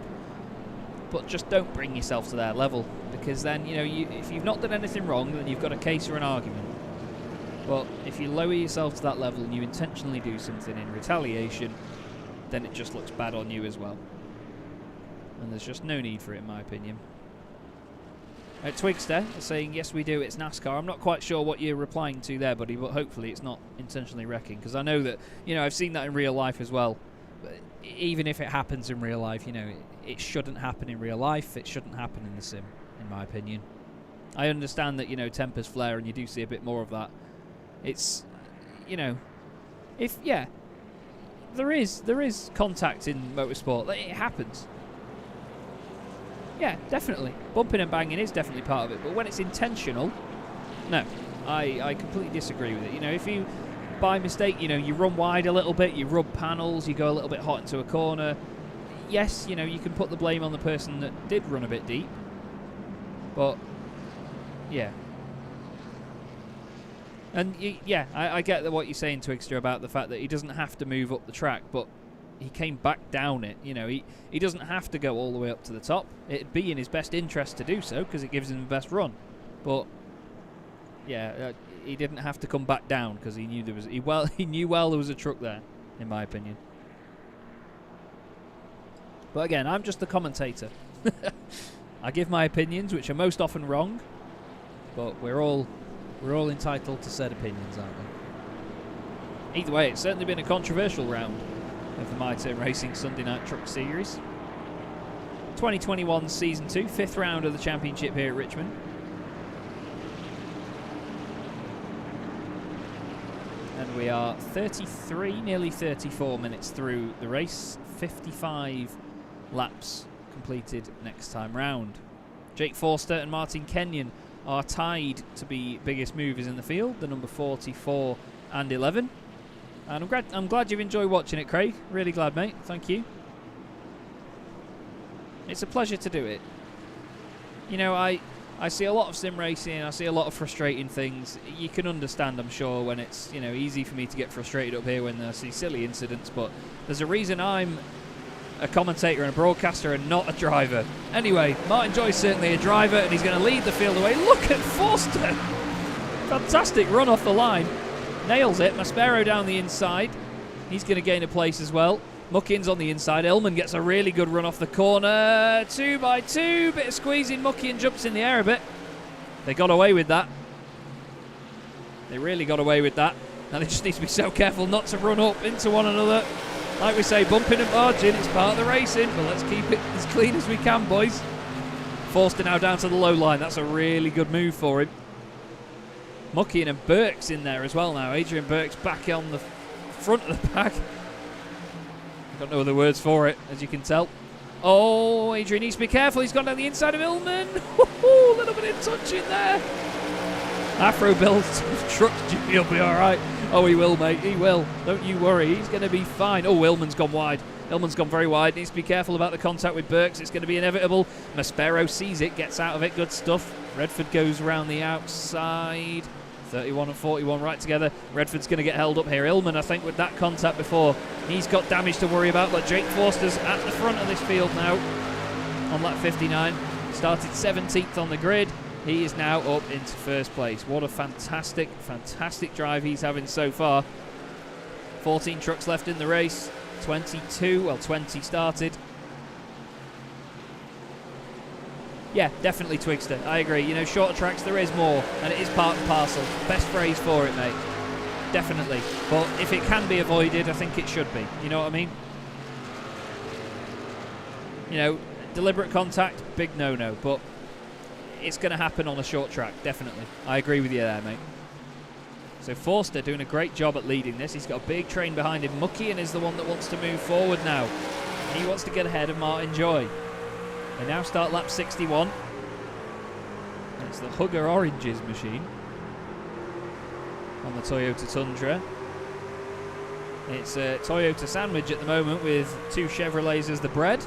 But just don't bring yourself to their level, because then, you know, if you've not done anything wrong, then you've got a case or an argument. But if you lower yourself to that level and you intentionally do something in retaliation, then it just looks bad on you as well. And there's just no need for it, in my opinion. Twigster saying, yes, we do, it's NASCAR. I'm not quite sure what you're replying to there, buddy, but hopefully it's not intentionally wrecking, because I know that, you know, I've seen that in real life as well. But even if it happens in real life, you know, it shouldn't happen in real life. It shouldn't happen in the sim, in my opinion. I understand that, you know, tempers flare and you do see a bit more of that. It's, you know, there is contact in motorsport. It happens. Yeah, definitely. Bumping and banging is definitely part of it, but when it's intentional, no. I completely disagree with it. You know, if you, by mistake, you know, you run wide a little bit, you rub panels, you go a little bit hot into a corner, yes, you know, you can put the blame on the person that did run a bit deep, but, yeah. And, yeah, I get what you're saying, Twigster, about the fact that he doesn't have to move up the track, but he came back down it. You know, he doesn't have to go all the way up to the top. It'd be in his best interest to do so, because it gives him the best run. But yeah, he didn't have to come back down, because he knew he knew well there was a truck there, in my opinion. But again, I'm just the commentator. I give my opinions, which are most often wrong, but we're all entitled to said opinions, aren't we? Either way, it's certainly been a controversial round of the MyTurnRacing Sunday Night Truck Series. 2021 Season 2, 5th round of the championship here at Richmond. And we are 33, nearly 34 minutes through the race. 55 laps completed next time round. Jake Forster and Martin Kenyon are tied to be biggest movers in the field, the number 44 and 11. And I'm glad you've enjoyed watching it, Craig. Really glad, mate. Thank you. It's a pleasure to do it. You know, I see a lot of sim racing. I see a lot of frustrating things. You can understand, I'm sure, when it's, you know, easy for me to get frustrated up here when I see silly incidents. But there's a reason I'm a commentator and a broadcaster and not a driver. Anyway, Martin Joy's certainly a driver, and he's going to lead the field away. Look at Forster! Fantastic run off the line. Nails it. Maspero down the inside. He's going to gain a place as well. Muckin's on the inside. Illman gets a really good run off the corner. 2x2. Bit of squeezing. Muckin jumps in the air a bit. They got away with that. They really got away with that. Now they just need to be so careful not to run up into one another. Like we say, bumping and barging. It's part of the racing. But let's keep it as clean as we can, boys. Forster now down to the low line. That's a really good move for him. Muckin and Burke's in there as well now. Adrian Burke's back on the front of the pack. I've got no other words for it, as you can tell. Oh, Adrian needs to be careful. He's gone down the inside of Illman. A little bit of touch in there. Afro builds truck. Jimmy will be all right. Oh, he will, mate. He will. Don't you worry. He's going to be fine. Oh, Illman's gone wide. Illman's gone very wide. Needs to be careful about the contact with Burks. It's going to be inevitable. Maspero sees it, gets out of it. Good stuff. Redford goes around the outside. 31 and 41 right together. Redford's going to get held up here. Illman, I think, with that contact before, he's got damage to worry about. But Jake Forster's at the front of this field now on lap 59. Started 17th on the grid. He is now up into first place. What a fantastic, fantastic drive he's having so far. 14 trucks left in the race. 20 started. Yeah, definitely Twigster. I agree. You know, shorter tracks, there is more, and it is part and parcel. Best phrase for it, mate. Definitely. But if it can be avoided, I think it should be. You know what I mean? You know, deliberate contact, big no-no. But it's going to happen on a short track, definitely. I agree with you there, mate. So Forster doing a great job at leading this. He's got a big train behind him. Muckian is the one that wants to move forward now. He wants to get ahead of Martin Joy. They now start lap 61. It's the Hugger Oranges machine on the Toyota Tundra. It's a Toyota sandwich at the moment with 2 Chevrolets as the bread.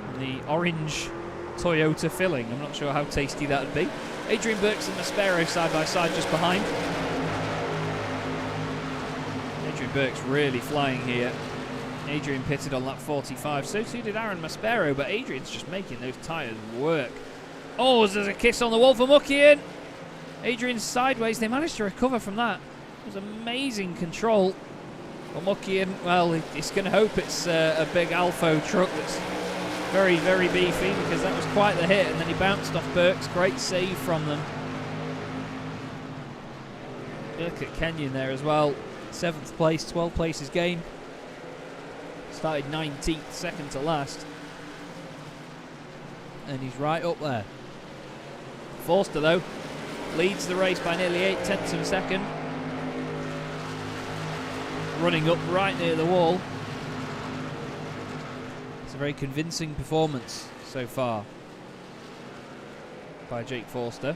And the orange Toyota filling. I'm not sure how tasty that would be. Adrian Burks and Maspero side by side just behind. Adrian Burks really flying here. Adrian pitted on lap 45. So too did Aaron Maspero, but Adrian's just making those tyres work. Oh, there's a kiss on the wall for Muckian. Adrian's sideways. They managed to recover from that. It was amazing control. But Muckian, well, he's going to hope it's a big Alfo truck that's very, very beefy, because that was quite the hit, and then he bounced off Burks. Great save from them. Look at Kenyon there as well. 7th place, 12 places gained. Started 19th, second to last. And he's right up there. Forster, though, leads the race by nearly 8/10 of a second. Running up right near the wall. It's a very convincing performance so far by Jake Forster.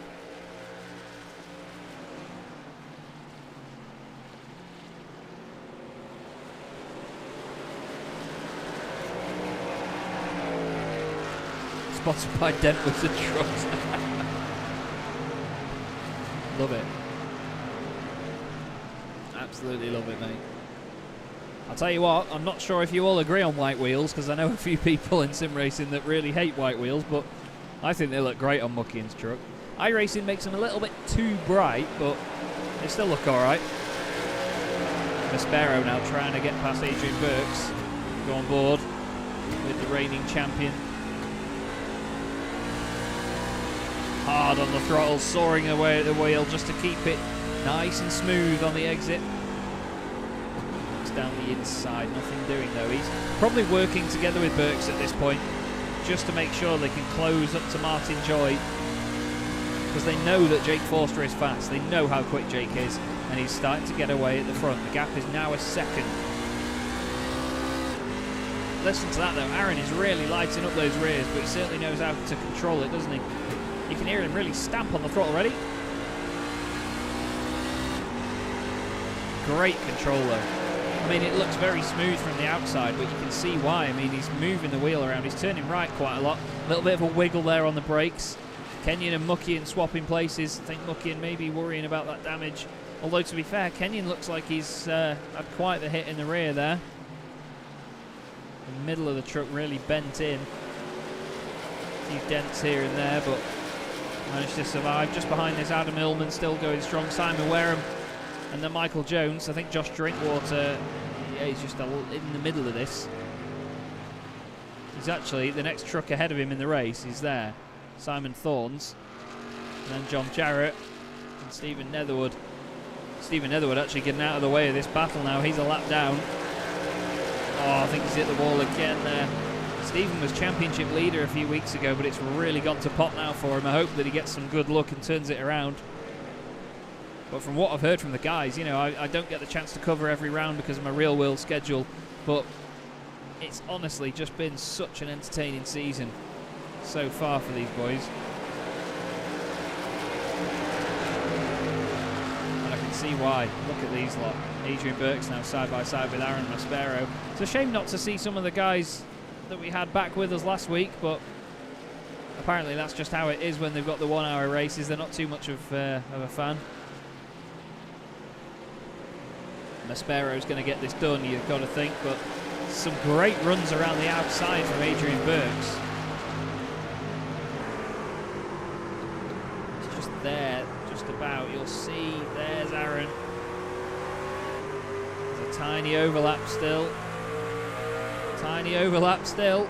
Spotted by Dentworth and trucks. Love it. Absolutely love it, mate. I'll tell you what, I'm not sure if you all agree on white wheels, because I know a few people in sim racing that really hate white wheels, but I think they look great on Muckian's truck. iRacing makes them a little bit too bright, but they still look alright. Maspero now trying to get past Adrian Burks. Go on board with the reigning champion. Hard on the throttle, soaring away at the wheel just to keep it nice and smooth on the exit. It's down the inside, nothing doing though. He's probably working together with Burks at this point just to make sure they can close up to Martin Joy, because they know that Jake Forster is fast. They know how quick Jake is, and he's starting to get away at the front. The gap is now a second. Listen to that though, Aaron is really lighting up those rears, but he certainly knows how to control it, doesn't he? You can hear him really stamp on the throttle already. Great control though. I mean, it looks very smooth from the outside, but you can see why. I mean, he's moving the wheel around. He's turning right quite a lot. A little bit of a wiggle there on the brakes. Kenyon and Muckian swapping places. I think Muckian may be worrying about that damage. Although, to be fair, Kenyon looks like he's had quite the hit in the rear there. The middle of the truck really bent in. A few dents here and there, but managed to survive. Just behind this, Adam Illman still going strong. Simon Wareham and then Michael Jones. I think Josh Drinkwater, yeah, he's just in the middle of this. He's actually, the next truck ahead of him in the race is there. Simon Thorns. And then John Jarrett and Stephen Netherwood. Stephen Netherwood actually getting out of the way of this battle now. He's a lap down. Oh, I think he's hit the wall again there. Stephen was championship leader a few weeks ago, but it's really gone to pot now for him. I hope that he gets some good luck and turns it around. But from what I've heard from the guys, you know, I don't get the chance to cover every round because of my real world schedule, but it's honestly just been such an entertaining season so far for these boys. And I can see why. Look at these lot. Adrian Burke's now side by side with Aaron Maspero. It's a shame not to see some of the guys that we had back with us last week, but apparently that's just how it is when they've got the 1 hour races. They're not too much of a fan. Maspero's going to get this done, you've got to think, but some great runs around the outside from Adrian Burks. It's just there, just about. You'll see, there's Aaron. There's a tiny overlap still. Tiny overlap still.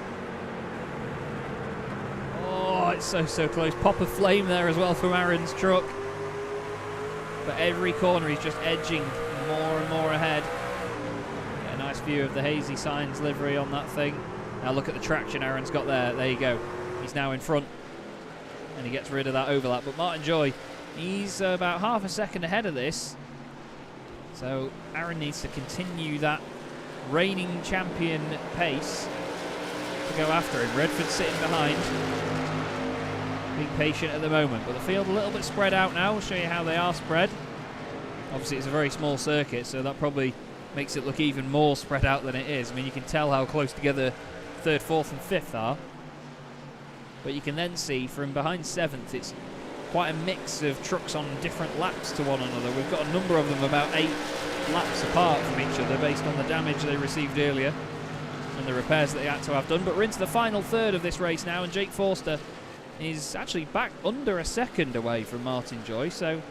Oh, it's so close. Pop of flame there as well from Aaron's truck. But every corner he's just edging more and more ahead. Get a nice view of the Hazy Signs livery on that thing. Now look at the traction Aaron's got there. There you go. He's now in front. And he gets rid of that overlap. But Martin Joy, he's about half a second ahead of this. So Aaron needs to continue that reigning champion pace to go after him. Redford sitting behind. Being patient at the moment. But the field a little bit spread out now. We'll show you how they are spread. Obviously it's a very small circuit, so that probably makes it look even more spread out than it is. I mean, you can tell how close together 3rd, 4th and 5th are. But you can then see from behind 7th, it's quite a mix of trucks on different laps to one another. We've got a number of them about 8 laps apart from each other based on the damage they received earlier and the repairs that they had to have done. But we're into the final third of this race now, and Jake Forster is actually back under a second away from Martin Joy, so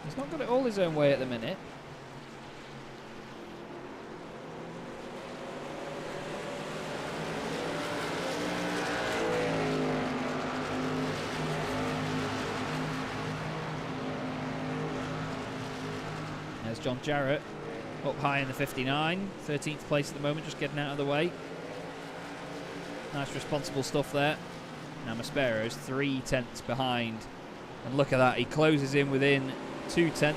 he's not got it all his own way at the minute. There's John Jarrett up high in the 59, 13th place at the moment, just getting out of the way. Nice responsible stuff there. Now Maspero's 3/10 behind. And look at that, he closes in within 2/10.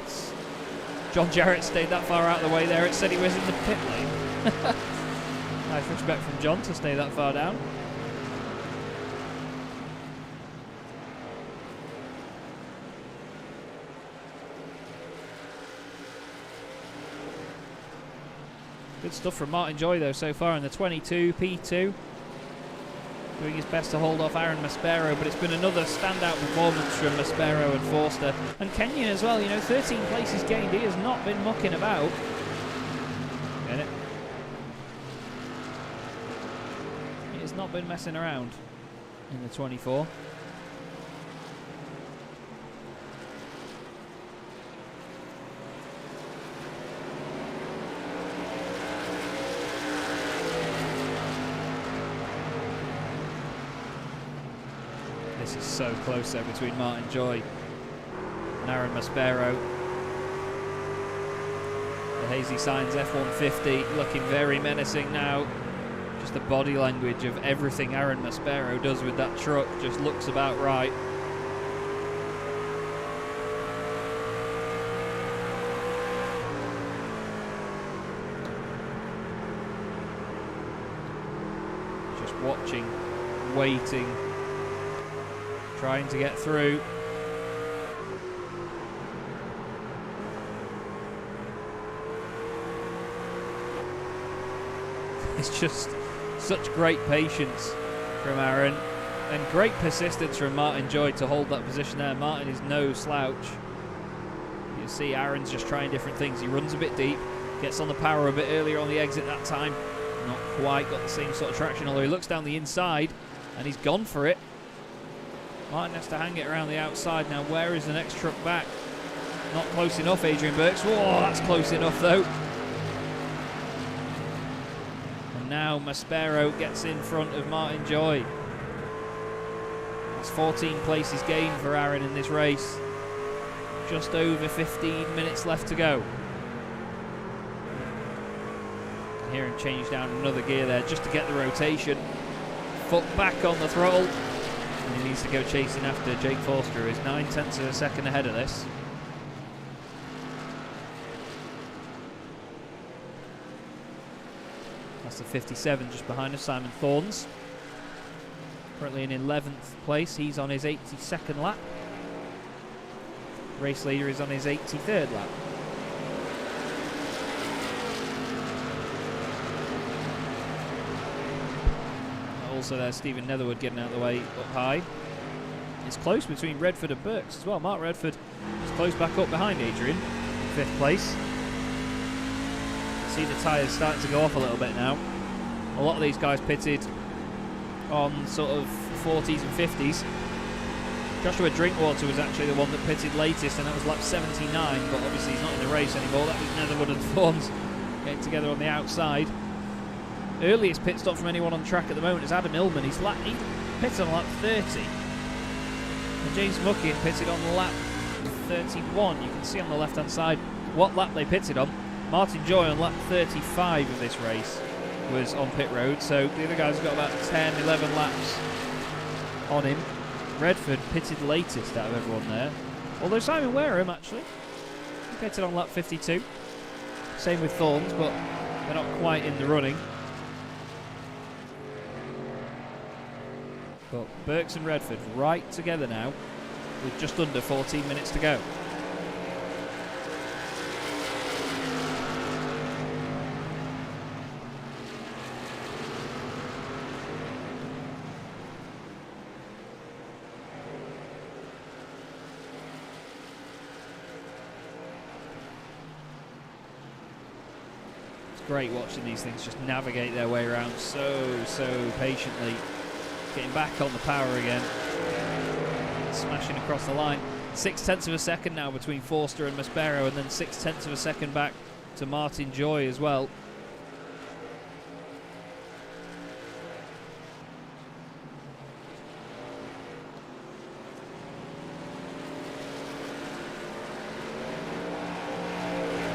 John Jarrett stayed that far out of the way there. It said he was in the pit lane. Nice respect from John to stay that far down. Good stuff from Martin Joy though so far in the 22 P2. Doing his best to hold off Aaron Maspero, but it's been another standout performance from Maspero and Forster. And Kenyon as well, you know, 13 places gained. He has not been mucking about. Get it? He has not been messing around in the 24. This is so close there between Martin Joy and Aaron Maspero. The Hazy Signs F-150 looking very menacing now. Just the body language of everything Aaron Maspero does with that truck just looks about right. Just watching, waiting, trying to get through. It's just such great patience from Aaron and great persistence from Martin Joy to hold that position there. Martin is no slouch. You see Aaron's just trying different things. He runs a bit deep, gets on the power a bit earlier on the exit that time. Not quite got the same sort of traction, although he looks down the inside and he's gone for it. Martin has to hang it around the outside. Now where is the next truck back? Not close enough, Adrian Burks. Whoa, that's close enough though. And now Maspero gets in front of Martin Joy. That's 14 places gained for Aaron in this race. Just over 15 minutes left to go. You can hear him change down another gear there just to get the rotation. Foot back on the throttle. And he needs to go chasing after Jake Forster, who is 9/10 of a second ahead of this. That's the 57 just behind us, Simon Thorns. Currently in 11th place. He's on his 82nd lap. Race leader is on his 83rd lap. Also there's Stephen Netherwood getting out of the way up high. It's close between Redford and Burks as well. Mark Redford is close back up behind Adrian in 5th place. See the tyres starting to go off a little bit now. A lot of these guys pitted on sort of 40s and 50s. Joshua Drinkwater was actually the one that pitted latest, and that was lap 79, but obviously he's not in the race anymore. That was Netherwood and Thorns getting together on the outside. Earliest pit stop from anyone on track at the moment is Adam Illman. He pitted on lap 30. And James Muckin pitted on lap 31. You can see on the left-hand side what lap they pitted on. Martin Joy on lap 35 of this race was on pit road, so the other guys have got about 10, 11 laps on him. Redford pitted latest out of everyone there, although Simon Wareham actually, he pitted on lap 52. Same with Thorns, but they're not quite in the running. But Burks and Redford right together now with just under 14 minutes to go. Great watching these things just navigate their way around so patiently, getting back on the power again, smashing across the line. 0.6 of a second now between Forster and Maspero, and then 0.6 of a second back to Martin Joy as well.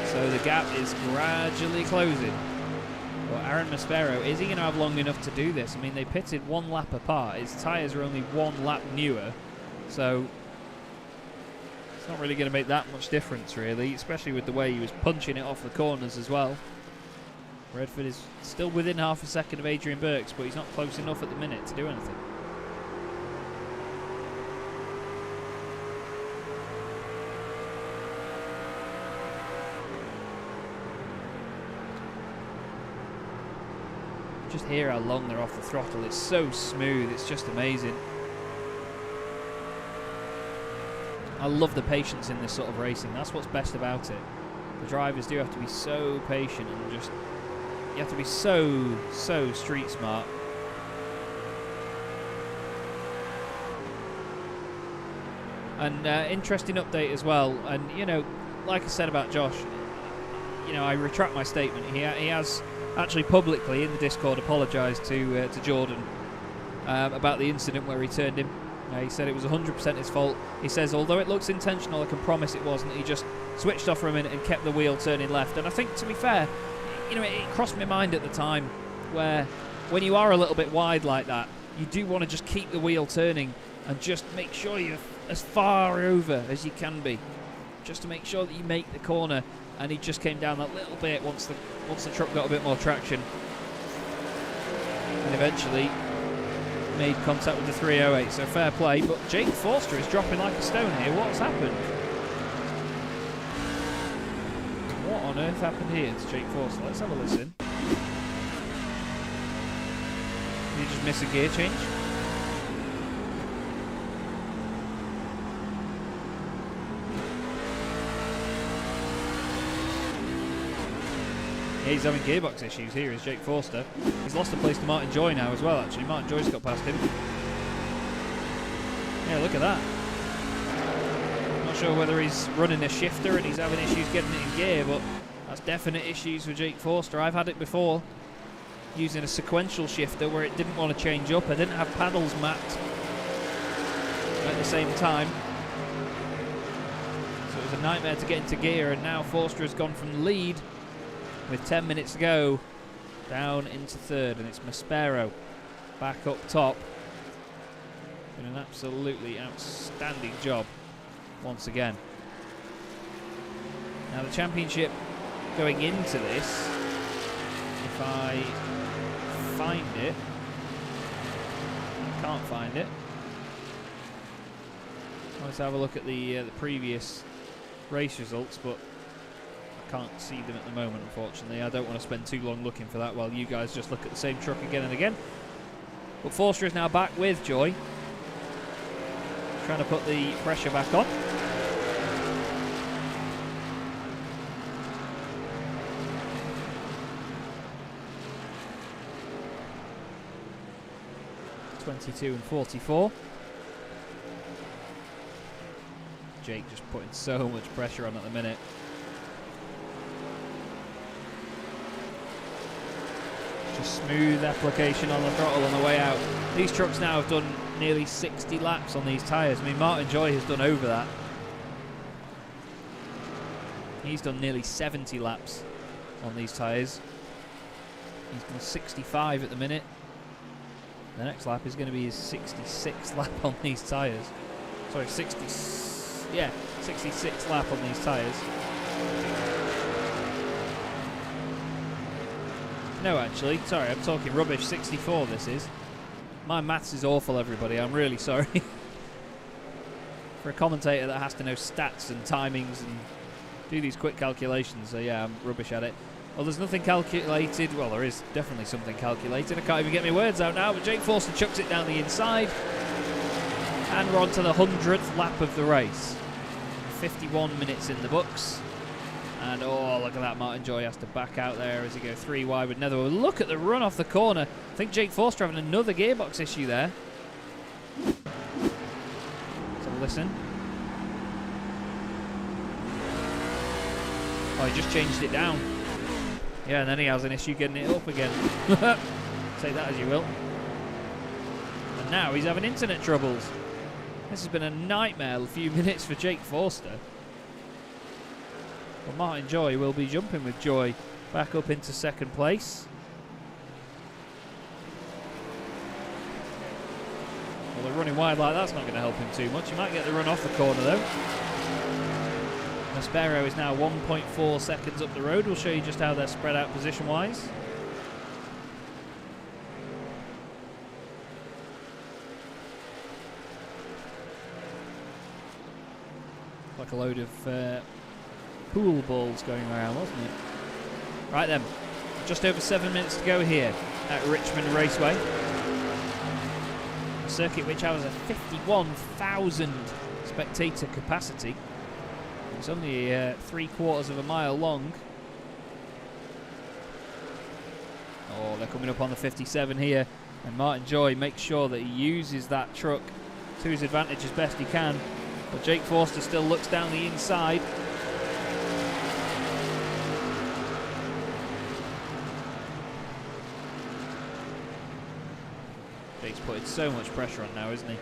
So the gap is gradually closing. Well, Aaron Maspero, is he going to have long enough to do this? I mean, they pitted 1 lap apart. His tyres are only 1 lap newer. So it's not really going to make that much difference, really, especially with the way he was punching it off the corners as well. Redford is still within half a second of Adrian Burks, but he's not close enough at the minute to do anything. Just hear how long they're off the throttle. It's so smooth. It's just amazing. I love the patience in this sort of racing. That's what's best about it. The drivers do have to be so patient and just, you have to be so street smart. And interesting update as well. And you know, like I said about Josh, you know, I retract my statement. He has actually publicly in the Discord apologised to Jordan about the incident where he turned him. He said it was 100% his fault. He says, although it looks intentional, I can promise it wasn't. He just switched off for a minute and kept the wheel turning left. And I think, to be fair, you know, it crossed my mind at the time where when you are a little bit wide like that, you do want to just keep the wheel turning and just make sure you're as far over as you can be, just to make sure that you make the corner. And he just came down that little bit once the truck got a bit more traction, and eventually made contact with the 308. So fair play, but Jake Forster is dropping like a stone here. What's happened? What on earth happened here to Jake Forster? Let's have a listen. Did he just miss a gear change? He's having gearbox issues here, is Jake Forster. He's lost a place to Martin Joy now as well, actually. Martin Joy's got past him. Yeah, look at that. Not sure whether he's running a shifter and he's having issues getting it in gear, but that's definite issues for Jake Forster. I've had it before, using a sequential shifter where it didn't want to change up. I didn't have paddles mapped at the same time. So it was a nightmare to get into gear, and now Forster has gone from the lead with 10 minutes to go down into third, and it's Maspero back up top. Doing an absolutely outstanding job once again. Now the championship going into this, if I find it. Can't find it. Let's have a look at the previous race results, but I can't see them at the moment, unfortunately. I don't want to spend too long looking for that while you guys just look at the same truck again and again. But Forster is now back with Joy, trying to put the pressure back on. .22 and 44. Jake just putting so much pressure on at the minute. Just smooth application on the throttle on the way out. These trucks now have done nearly 60 laps on these tyres. I mean, Martin Joy has done over that. He's done nearly 70 laps on these tyres. He's done 65 at the minute. The next lap is going to be his 66th lap on these tyres. Sorry, 66th lap on these tyres. No, actually, sorry, I'm talking rubbish. 64 this is. My maths is awful, everybody. I'm really sorry. For a commentator that has to know stats and timings and do these quick calculations, so yeah, I'm rubbish at it. Well, there's nothing calculated. Well, there is definitely something calculated. I can't even get my words out now, but Jake Forster chucks it down the inside. And we're on to the 100th lap of the race. 51 minutes in the books. And oh, look at that. Martin Joy has to back out there as he goes 3 wide with Netherwood. Look at the run off the corner. I think Jake Forster having another gearbox issue there. Let's have a listen. Oh, he just changed it down. Yeah, and then he has an issue getting it up again. Take that as you will. And now he's having internet troubles. This has been a nightmare a few minutes for Jake Forster. Well, Martin Joy will be jumping with Joy back up into second place. Well, they're running wide like that's not going to help him too much. He might get the run off the corner though. Maspero is now 1.4 seconds up the road. We'll show you just how they're spread out position-wise. Like a load of pool balls going around, wasn't it? Right then, just over 7 minutes to go here at Richmond Raceway. A circuit which has a 51,000 spectator capacity. It's only 3/4 of a mile long. Oh, they're coming up on the 57 here. And Martin Joy makes sure that he uses that truck to his advantage as best he can. But Jake Forster still looks down the inside. Jake's putting so much pressure on now, isn't he?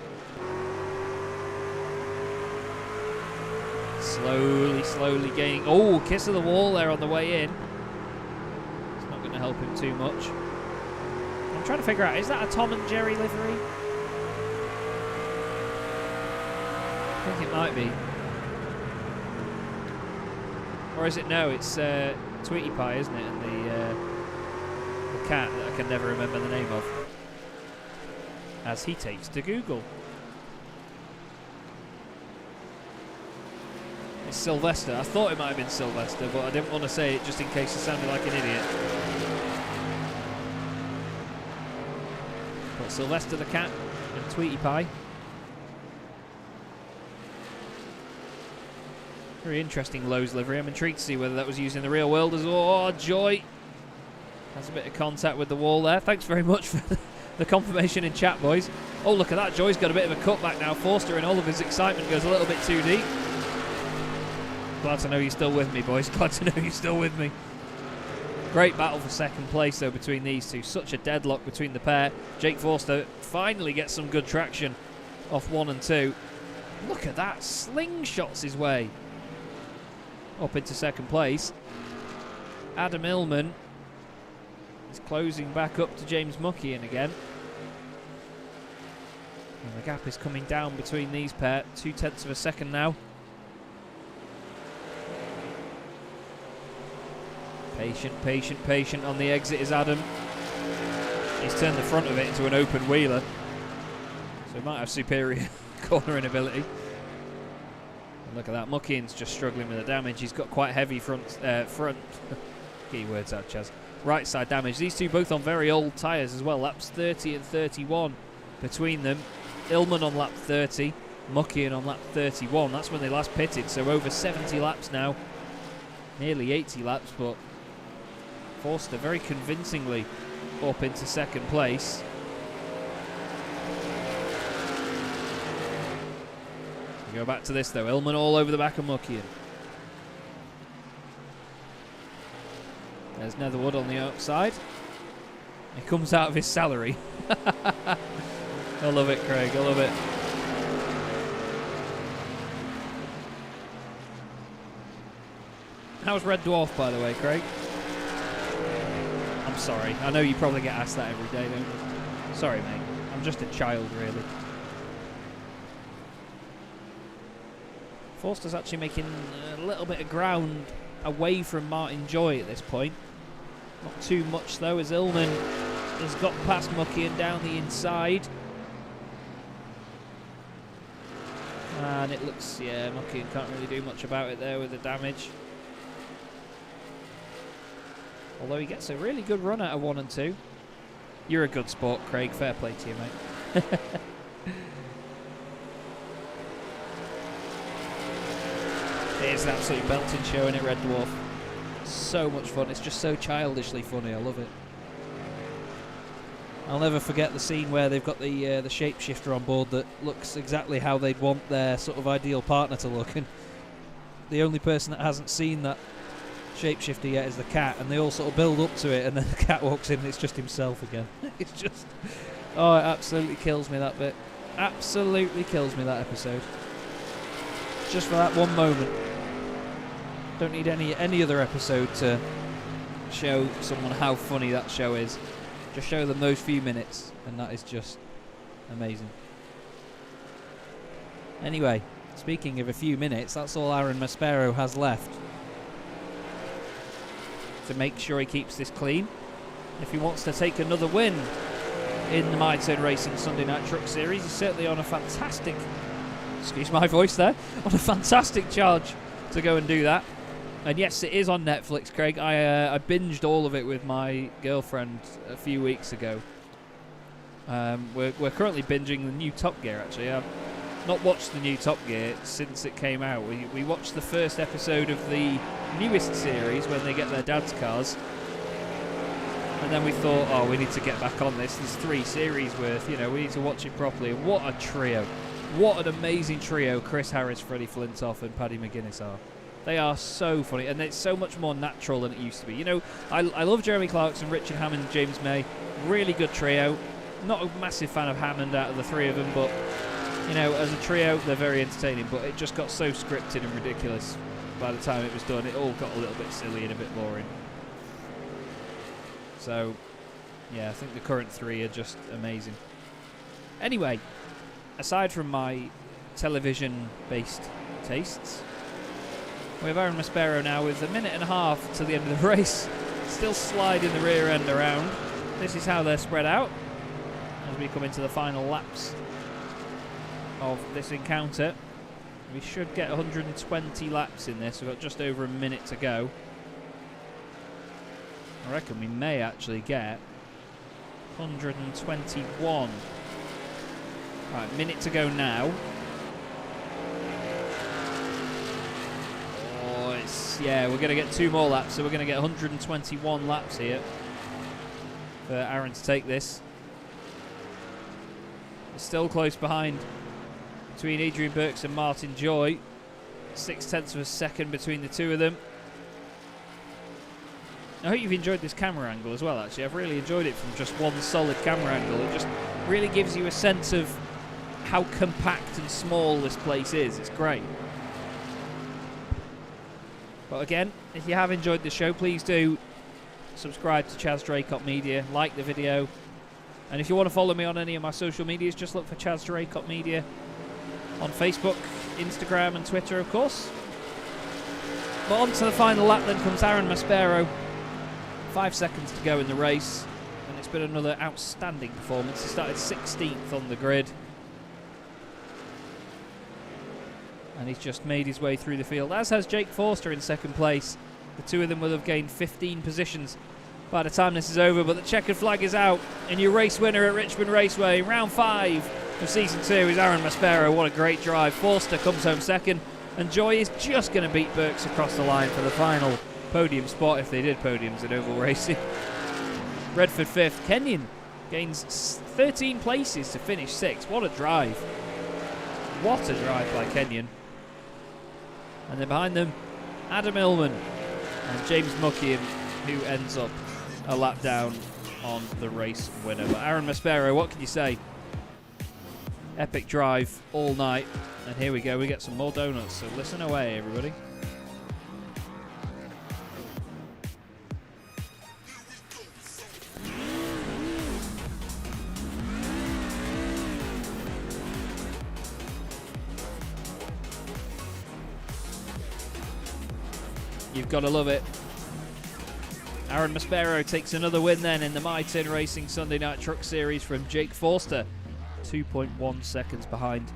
Slowly gaining. Oh, kiss of the wall there on the way in. It's not going to help him too much. I'm trying to figure out, is that a Tom and Jerry livery? I think it might be. Or is it? No, it's Tweety Pie, isn't it? And the cat that I can never remember the name of. As he takes to Google. It's Sylvester. I thought it might have been Sylvester, but I didn't want to say it just in case I sounded like an idiot. But Sylvester the cat and Tweety Pie. Very interesting Lowe's livery. I'm intrigued to see whether that was used in the real world as well. Oh, Joy has a bit of contact with the wall there. Thanks very much for the confirmation in chat, boys. Oh, look at that. Joy's got a bit of a cutback now. Forster, in all of his excitement, goes a little bit too deep. Glad to know you're still with me, boys. Glad to know you're still with me. Great battle for second place, though, between these two. Such a deadlock between the pair. Jake Forster finally gets some good traction off 1 and 2. Look at that. Slingshots his way up into second place. Adam Illman is closing back up to James Muckian again. And the gap is coming down between these pair. 0.2 of a second now. Patient on the exit is Adam. He's turned the front of it into an open wheeler, so he might have superior cornering ability. And look at that, Muckian's just struggling with the damage. He's got quite heavy front get your words out, Chaz. Right side damage. These two both on very old tyres as well. Laps 30 and 31 between them. Illman on lap 30, Muckian on lap 31. That's when they last pitted, so over 70 laps now. Nearly 80 laps, but Forster very convincingly up into second place. We go back to this though. Illman all over the back of Muckian. There's Netherwood on the outside. He comes out of his salary. I love it, Craig. I love it. How's Red Dwarf, by the way, Craig? I'm sorry. I know you probably get asked that every day, don't you? Sorry, mate. I'm just a child, really. Forster's actually making a little bit of ground away from Martin Joy at this point. Not too much, though, as Illman has got past Muckian down the inside. And it looks, yeah, Muckian can't really do much about it there with the damage. Although he gets a really good run out of 1 and 2. You're a good sport, Craig. Fair play to you, mate. It is an absolute belting show, isn't it, Red Dwarf? So much fun. It's just so childishly funny. I love it. I'll never forget the scene where they've got the shapeshifter on board that looks exactly how they'd want their sort of ideal partner to look, and the only person that hasn't seen that shapeshifter yet is the cat, and they all sort of build up to it, and then the cat walks in and it's just himself again. It's just, oh, it absolutely kills me, that bit. Absolutely kills me, that episode. Just for that one moment. Don't need any other episode to show someone how funny that show is. Just show them those few minutes, and that is just amazing. Anyway, speaking of a few minutes, that's all Aaron Maspero has left to make sure he keeps this clean. If he wants to take another win in the MyTurnRacing Sunday Night Truck Series, he's certainly on a fantastic, excuse my voice there, on a fantastic charge to go and do that. And yes, it is on Netflix, Craig. I binged all of it with my girlfriend a few weeks ago. We're currently binging the new Top Gear, actually. I've not watched the new Top Gear since it came out. We watched the first episode of the newest series when they get their dad's cars. And then we thought, oh, we need to get back on this. There's 3 series worth, you know, we need to watch it properly. And what a trio. What an amazing trio Chris Harris, Freddie Flintoff and Paddy McGuinness are. They are so funny, and it's so much more natural than it used to be. You know, I love Jeremy Clarkson, Richard Hammond, James May. Really good trio. Not a massive fan of Hammond out of the 3 of them, but, you know, as a trio, they're very entertaining. But it just got so scripted and ridiculous by the time it was done. It all got a little bit silly and a bit boring. So, yeah, I think the current 3 are just amazing. Anyway, aside from my television-based tastes, we have Aaron Maspero now with 1.5 minutes to the end of the race. Still sliding the rear end around. This is how they're spread out as we come into the final laps of this encounter. We should get 120 laps in this. We've got just over a minute to go. I reckon we may actually get 121. Right, minute to go now. Yeah, we're going to get 2 more laps, so we're going to get 121 laps here for Aaron to take this. He's still close behind between Adrian Burks and Martin Joy. 0.6 of a second between the 2 of them. I hope you've enjoyed this camera angle as well, actually. I've really enjoyed it from just one solid camera angle. It just really gives you a sense of how compact and small this place is. It's great. But again, if you have enjoyed the show, please do subscribe to Chaz Draycott Media, like the video, and if you want to follow me on any of my social medias, just look for Chaz Draycott Media on Facebook, Instagram and Twitter, of course. But on to the final lap then comes Aaron Maspero. 5 seconds to go in the race. and it's been another outstanding performance. He started 16th on the grid, and he's just made his way through the field, as has Jake Forster in second place. The two of them will have gained 15 positions by the time this is over, but the checkered flag is out, and your race winner at Richmond Raceway, round 5 of season 2, is Aaron Maspero. What a great drive. Forster comes home second, and Joy is just going to beat Burks across the line for the final podium spot, if they did podiums in oval racing. Redford 5th. Kenyon gains 13 places to finish 6th. What a drive. What a drive by Kenyon. And then behind them, Adam Illman and James Muckian, who ends up a lap down on the race winner. But Aaron Maspero, what can you say? Epic drive all night. And here we go, we get some more donuts. So listen away, everybody. You've got to love it. Aaron Maspero takes another win then in the MyTurnRacing Sunday Night Truck Series from Jake Forster. 2.1 seconds behind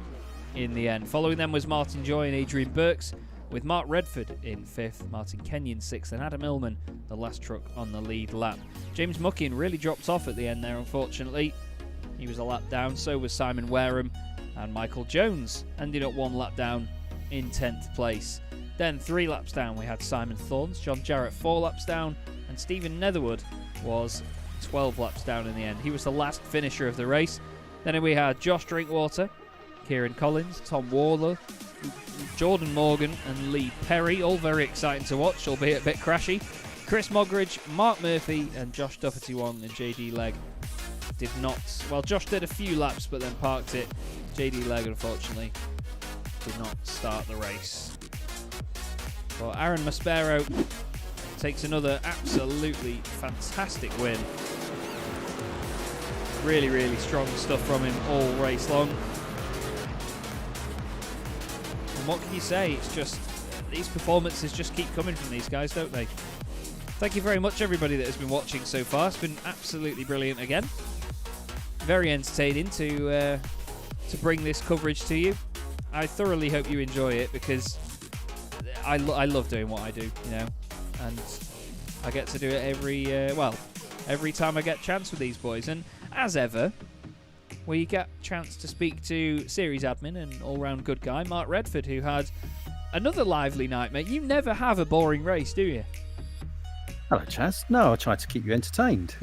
in the end. Following them was Martin Joy and Adrian Burks, with Mark Redford in 5th, Martin Kenyon 6th, and Adam Illman, the last truck on the lead lap. James Muckian really dropped off at the end there, unfortunately. He was a lap down, so was Simon Wareham, and Michael Jones ended up 1 lap down in 10th place. Then 3 laps down we had Simon Thorns, John Jarrett 4 laps down, and Stephen Netherwood was 12 laps down in the end. He was the last finisher of the race. Then we had Josh Drinkwater, Kieran Collins, Tom Warler, Jordan Morgan and Lee Perry, all very exciting to watch, albeit a bit crashy. Chris Mogridge, Mark Murphy and Josh Duffety-Wong and JD Legg did not, well, Josh did a few laps but then parked it. JD Legg unfortunately did not start the race. Well, Aaron Maspero takes another absolutely fantastic win. Really, really strong stuff from him all race long. And what can you say? It's just, these performances just keep coming from these guys, don't they? Thank you very much, everybody that has been watching so far. It's been absolutely brilliant again. Very entertaining to bring this coverage to you. I thoroughly hope you enjoy it, because I love doing what I do, you know, and I get to do it every time I get a chance with these boys. And as ever, we get a chance to speak to series admin and all-round good guy Mark Redford, who had another lively night, mate. You never have a boring race, do you? Hello, Chaz. No, I try to keep you entertained.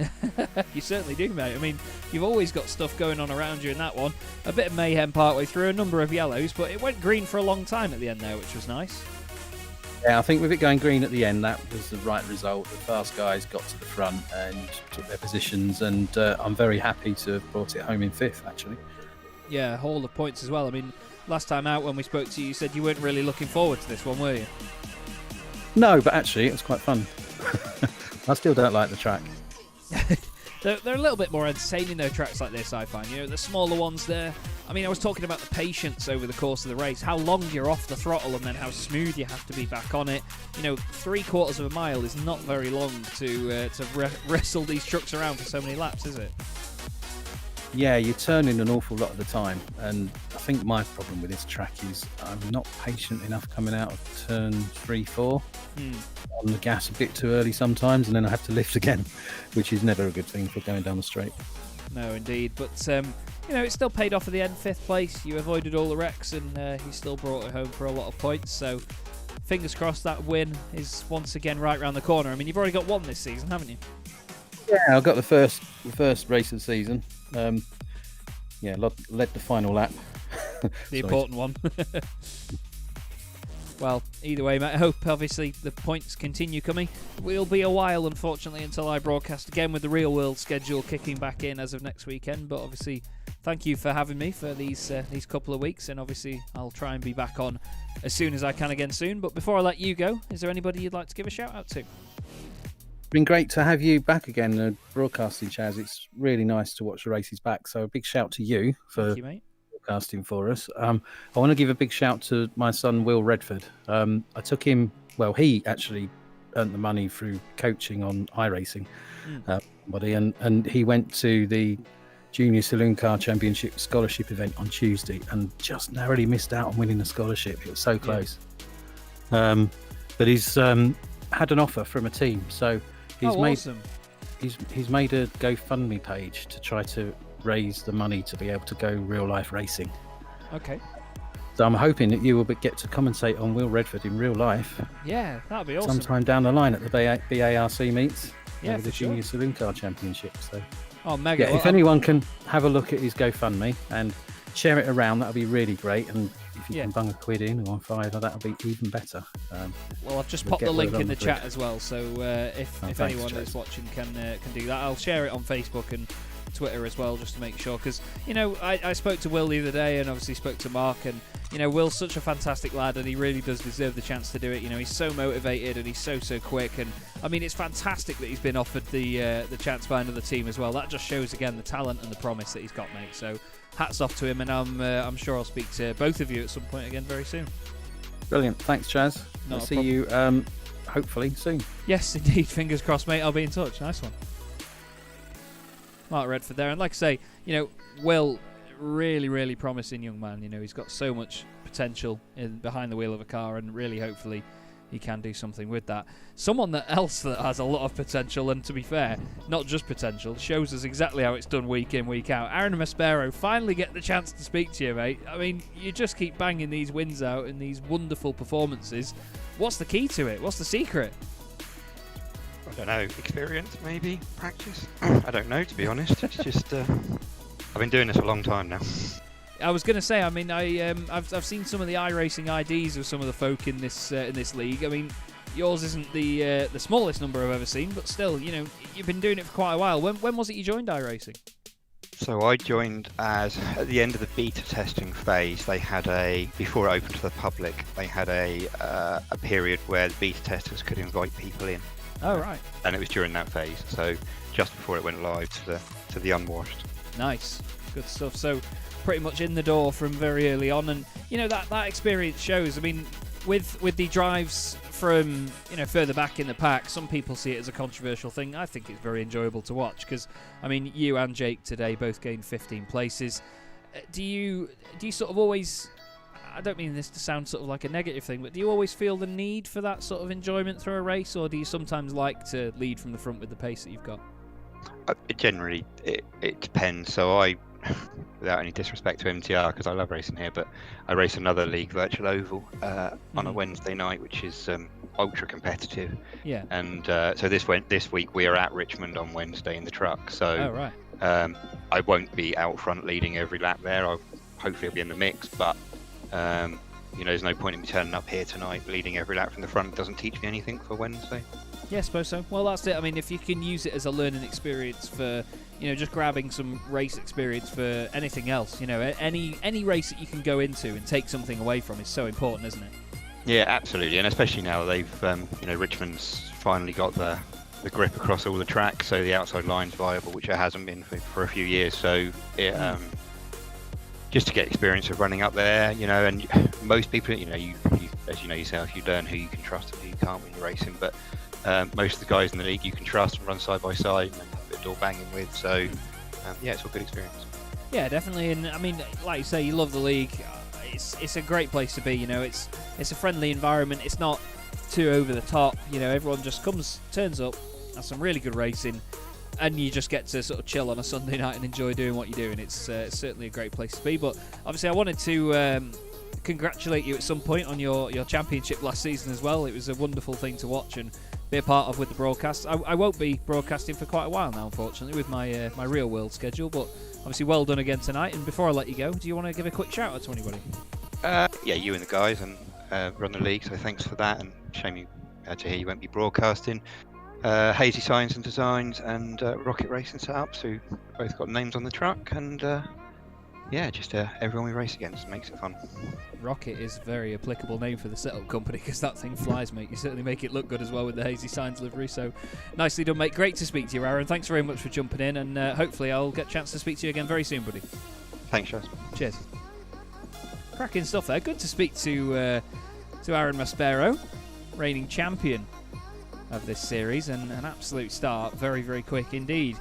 You certainly do, mate. I mean, you've always got stuff going on around you in that one. A bit of mayhem partway through, a number of yellows, but it went green for a long time at the end there, which was nice. Yeah, I think with it going green at the end, that was the right result. The fast guys got to the front and took their positions, and I'm very happy to have brought it home in 5th, actually. Yeah, haul of points as well. I mean, last time out when we spoke to you, you said you weren't really looking forward to this one, were you? No, but actually, it was quite fun. I still don't like the track. They're a little bit more entertaining, though, tracks like this, I find. You know, the smaller ones there. I mean, I was talking about the patience over the course of the race, how long you're off the throttle and then how smooth you have to be back on it. You know, 3/4 of a mile is not very long to wrestle these trucks around for so many laps, is it? Yeah, you're turning an awful lot of the time, and I think my problem with this track is I'm not patient enough coming out of turn 3-4. On the gas a bit too early sometimes, and then I have to lift again, which is never a good thing for going down the straight. No, indeed. But, you know, it still paid off at the end, 5th place. You avoided all the wrecks, and he still brought it home for a lot of points. So, fingers crossed that win is once again right round the corner. I mean, you've already got one this season, haven't you? Yeah, I got the first race of the season. Yeah, led the final lap. The important one. Well, either way, mate, I hope, obviously, the points continue coming. It will be a while, unfortunately, until I broadcast again, with the real world schedule kicking back in as of next weekend. But obviously, thank you for having me for these couple of weeks. And obviously, I'll try and be back on as soon as I can again soon. But before I let you go, is there anybody you'd like to give a shout out to? It's been great to have you back again, broadcasting, Chaz. It's really nice to watch the races back. So a big shout to you for Thank you, mate. Broadcasting for us. I want to give a big shout to my son Will Redford. I took him, well, he actually earned the money through coaching on iRacing. somebody, and he went to the Junior Saloon Car Championship scholarship event on Tuesday and just narrowly missed out on winning the scholarship. It was so close. But he's had an offer from a team, so he's awesome. He's made a GoFundMe page to try to raise the money to be able to go real life racing. Okay. So I'm hoping that you will get to commentate on Will Redford in real life. Yeah, that'd be awesome. Sometime down the line at the BARC meets. Yeah, the Junior Saloon Car Championship. So, mega. Yeah, if anyone can have a look at his GoFundMe and share it around, that'll be really great. And if you can bung £1 in or £5, that'll be even better. Well, I've just popped the link in the chat as well, so if anyone that's watching can do that, I'll share it on Facebook and Twitter as well, just to make sure, because I spoke to Will the other day and obviously spoke to Mark, and Will's such a fantastic lad and he really does deserve the chance to do it. He's so motivated and he's so quick, and I mean it's fantastic that he's been offered the chance by another team as well. That just shows again the talent and the promise that he's got, mate. So hats off to him, and I'm sure I'll speak to both of you at some point again very soon. Brilliant, thanks Chaz. I'll see you hopefully soon. Yes indeed, fingers crossed mate, I'll be in touch. Nice one. Mark Redford there, and like I say, Will, really promising young man. He's got so much potential behind the wheel of a car, and really hopefully he can do something with that. Someone else that has a lot of potential, and to be fair, not just potential, shows us exactly how it's done week in, week out. Aaron Maspero, finally get the chance to speak to you, mate. I mean, you just keep banging these wins out and these wonderful performances. What's the key to it? What's the secret? I don't know, experience maybe, practice. I don't know, to be honest. It's just I've been doing this a long time now. I was going to say, I mean, I've seen some of the iRacing IDs of some of the folk in this league. I mean, yours isn't the smallest number I've ever seen, but still, you've been doing it for quite a while. When was it you joined iRacing? So I joined at the end of the beta testing phase. They had before it opened to the public, they had a period where the beta testers could invite people in. Oh, right. And it was during that phase, so just before it went live to the unwashed. Nice, good stuff. So pretty much in the door from very early on, and that experience shows. I mean, with the drives from further back in the pack, some people see it as a controversial thing. I think it's very enjoyable to watch because, I mean, you and Jake today both gained 15 places. Do you sort of always? I don't mean this to sound sort of like a negative thing, but do you always feel the need for that sort of enjoyment through a race, or do you sometimes like to lead from the front with the pace that you've got? Generally, it depends. So I, without any disrespect to MTR, because I love racing here, but I race another league, Virtual Oval, on a Wednesday night, which is ultra competitive. Yeah. And so this week we are at Richmond on Wednesday in the truck. So I won't be out front leading every lap there. Hopefully I'll be in the mix, but there's no point in me turning up here tonight leading every lap from the front. It doesn't teach me anything for Wednesday. Yeah, I suppose so. Well, that's it. I mean, if you can use it as a learning experience for, just grabbing some race experience for anything else, any race that you can go into and take something away from is so important, isn't it? Yeah, absolutely. And especially now they've, Richmond's finally got the grip across all the tracks, so the outside line's viable, which it hasn't been for a few years. So it, just to get experience of running up there, and most people, you as you know yourself, you learn who you can trust and who you can't when you're racing. But most of the guys in the league you can trust and run side by side and have a bit of door banging with. So it's all good experience. Yeah, definitely. And I mean, like you say, you love the league. It's a great place to be. It's a friendly environment. It's not too over the top. Everyone just turns up, has some really good racing, and you just get to sort of chill on a Sunday night and enjoy doing what you're doing. It's certainly a great place to be. But obviously I wanted to congratulate you at some point on your championship last season as well. It was a wonderful thing to watch and be a part of with the broadcast. I won't be broadcasting for quite a while now, unfortunately, with my my real world schedule, but obviously well done again tonight. And before I let you go, do you want to give a quick shout out to anybody? Yeah, you and the guys and run the league, so thanks for that, and shame to hear you won't be broadcasting. Hazy Science and Designs and Rocket Racing Setups, who both got names on the truck, and just everyone we race against makes it fun. Rocket is a very applicable name for the setup company because that thing flies, mate. You certainly make it look good as well with the Hazy Signs livery, so nicely done, mate. Great to speak to you, Aaron. Thanks very much for jumping in, and hopefully I'll get a chance to speak to you again very soon, buddy. Thanks, Chaz. Cheers. Cracking stuff there. Good to speak to Aaron Maspero, reigning champion of this series, and an absolute start, very, very quick indeed.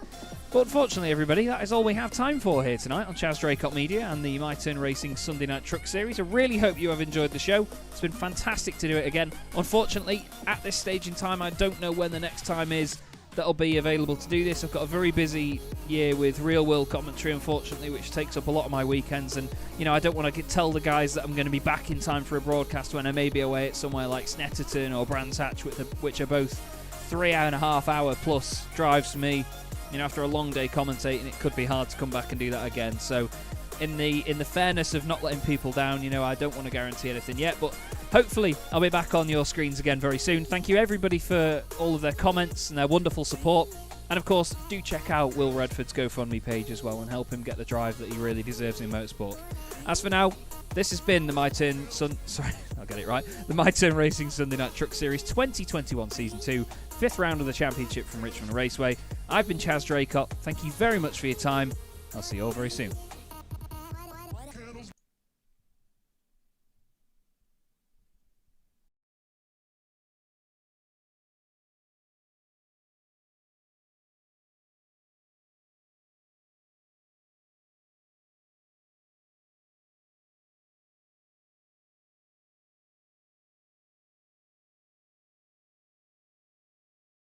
But unfortunately, everybody, that is all we have time for here tonight on Chaz Draycott Media and the My Turn Racing Sunday Night Truck Series. I really hope you have enjoyed the show. It's been fantastic to do it again. Unfortunately, at this stage in time, I don't know when the next time is that'll be available to do this. I've got a very busy year with real world commentary, unfortunately, which takes up a lot of my weekends, and I don't want to tell the guys that I'm going to be back in time for a broadcast when I may be away at somewhere like Snetterton or Brands Hatch, which are both 3.5 hour plus drives for me. After a long day commentating, it could be hard to come back and do that again. So in the fairness of not letting people down, I don't want to guarantee anything yet, but hopefully I'll be back on your screens again very soon. Thank you everybody for all of their comments and their wonderful support. And of course, do check out Will Redford's GoFundMe page as well and help him get the drive that he really deserves in motorsport. As for now, this has been the My Turn Racing Sunday Night Truck Series 2021 Season 2, 5th round of the championship from Richmond Raceway. I've been Chaz Draycott. Thank you very much for your time. I'll see you all very soon.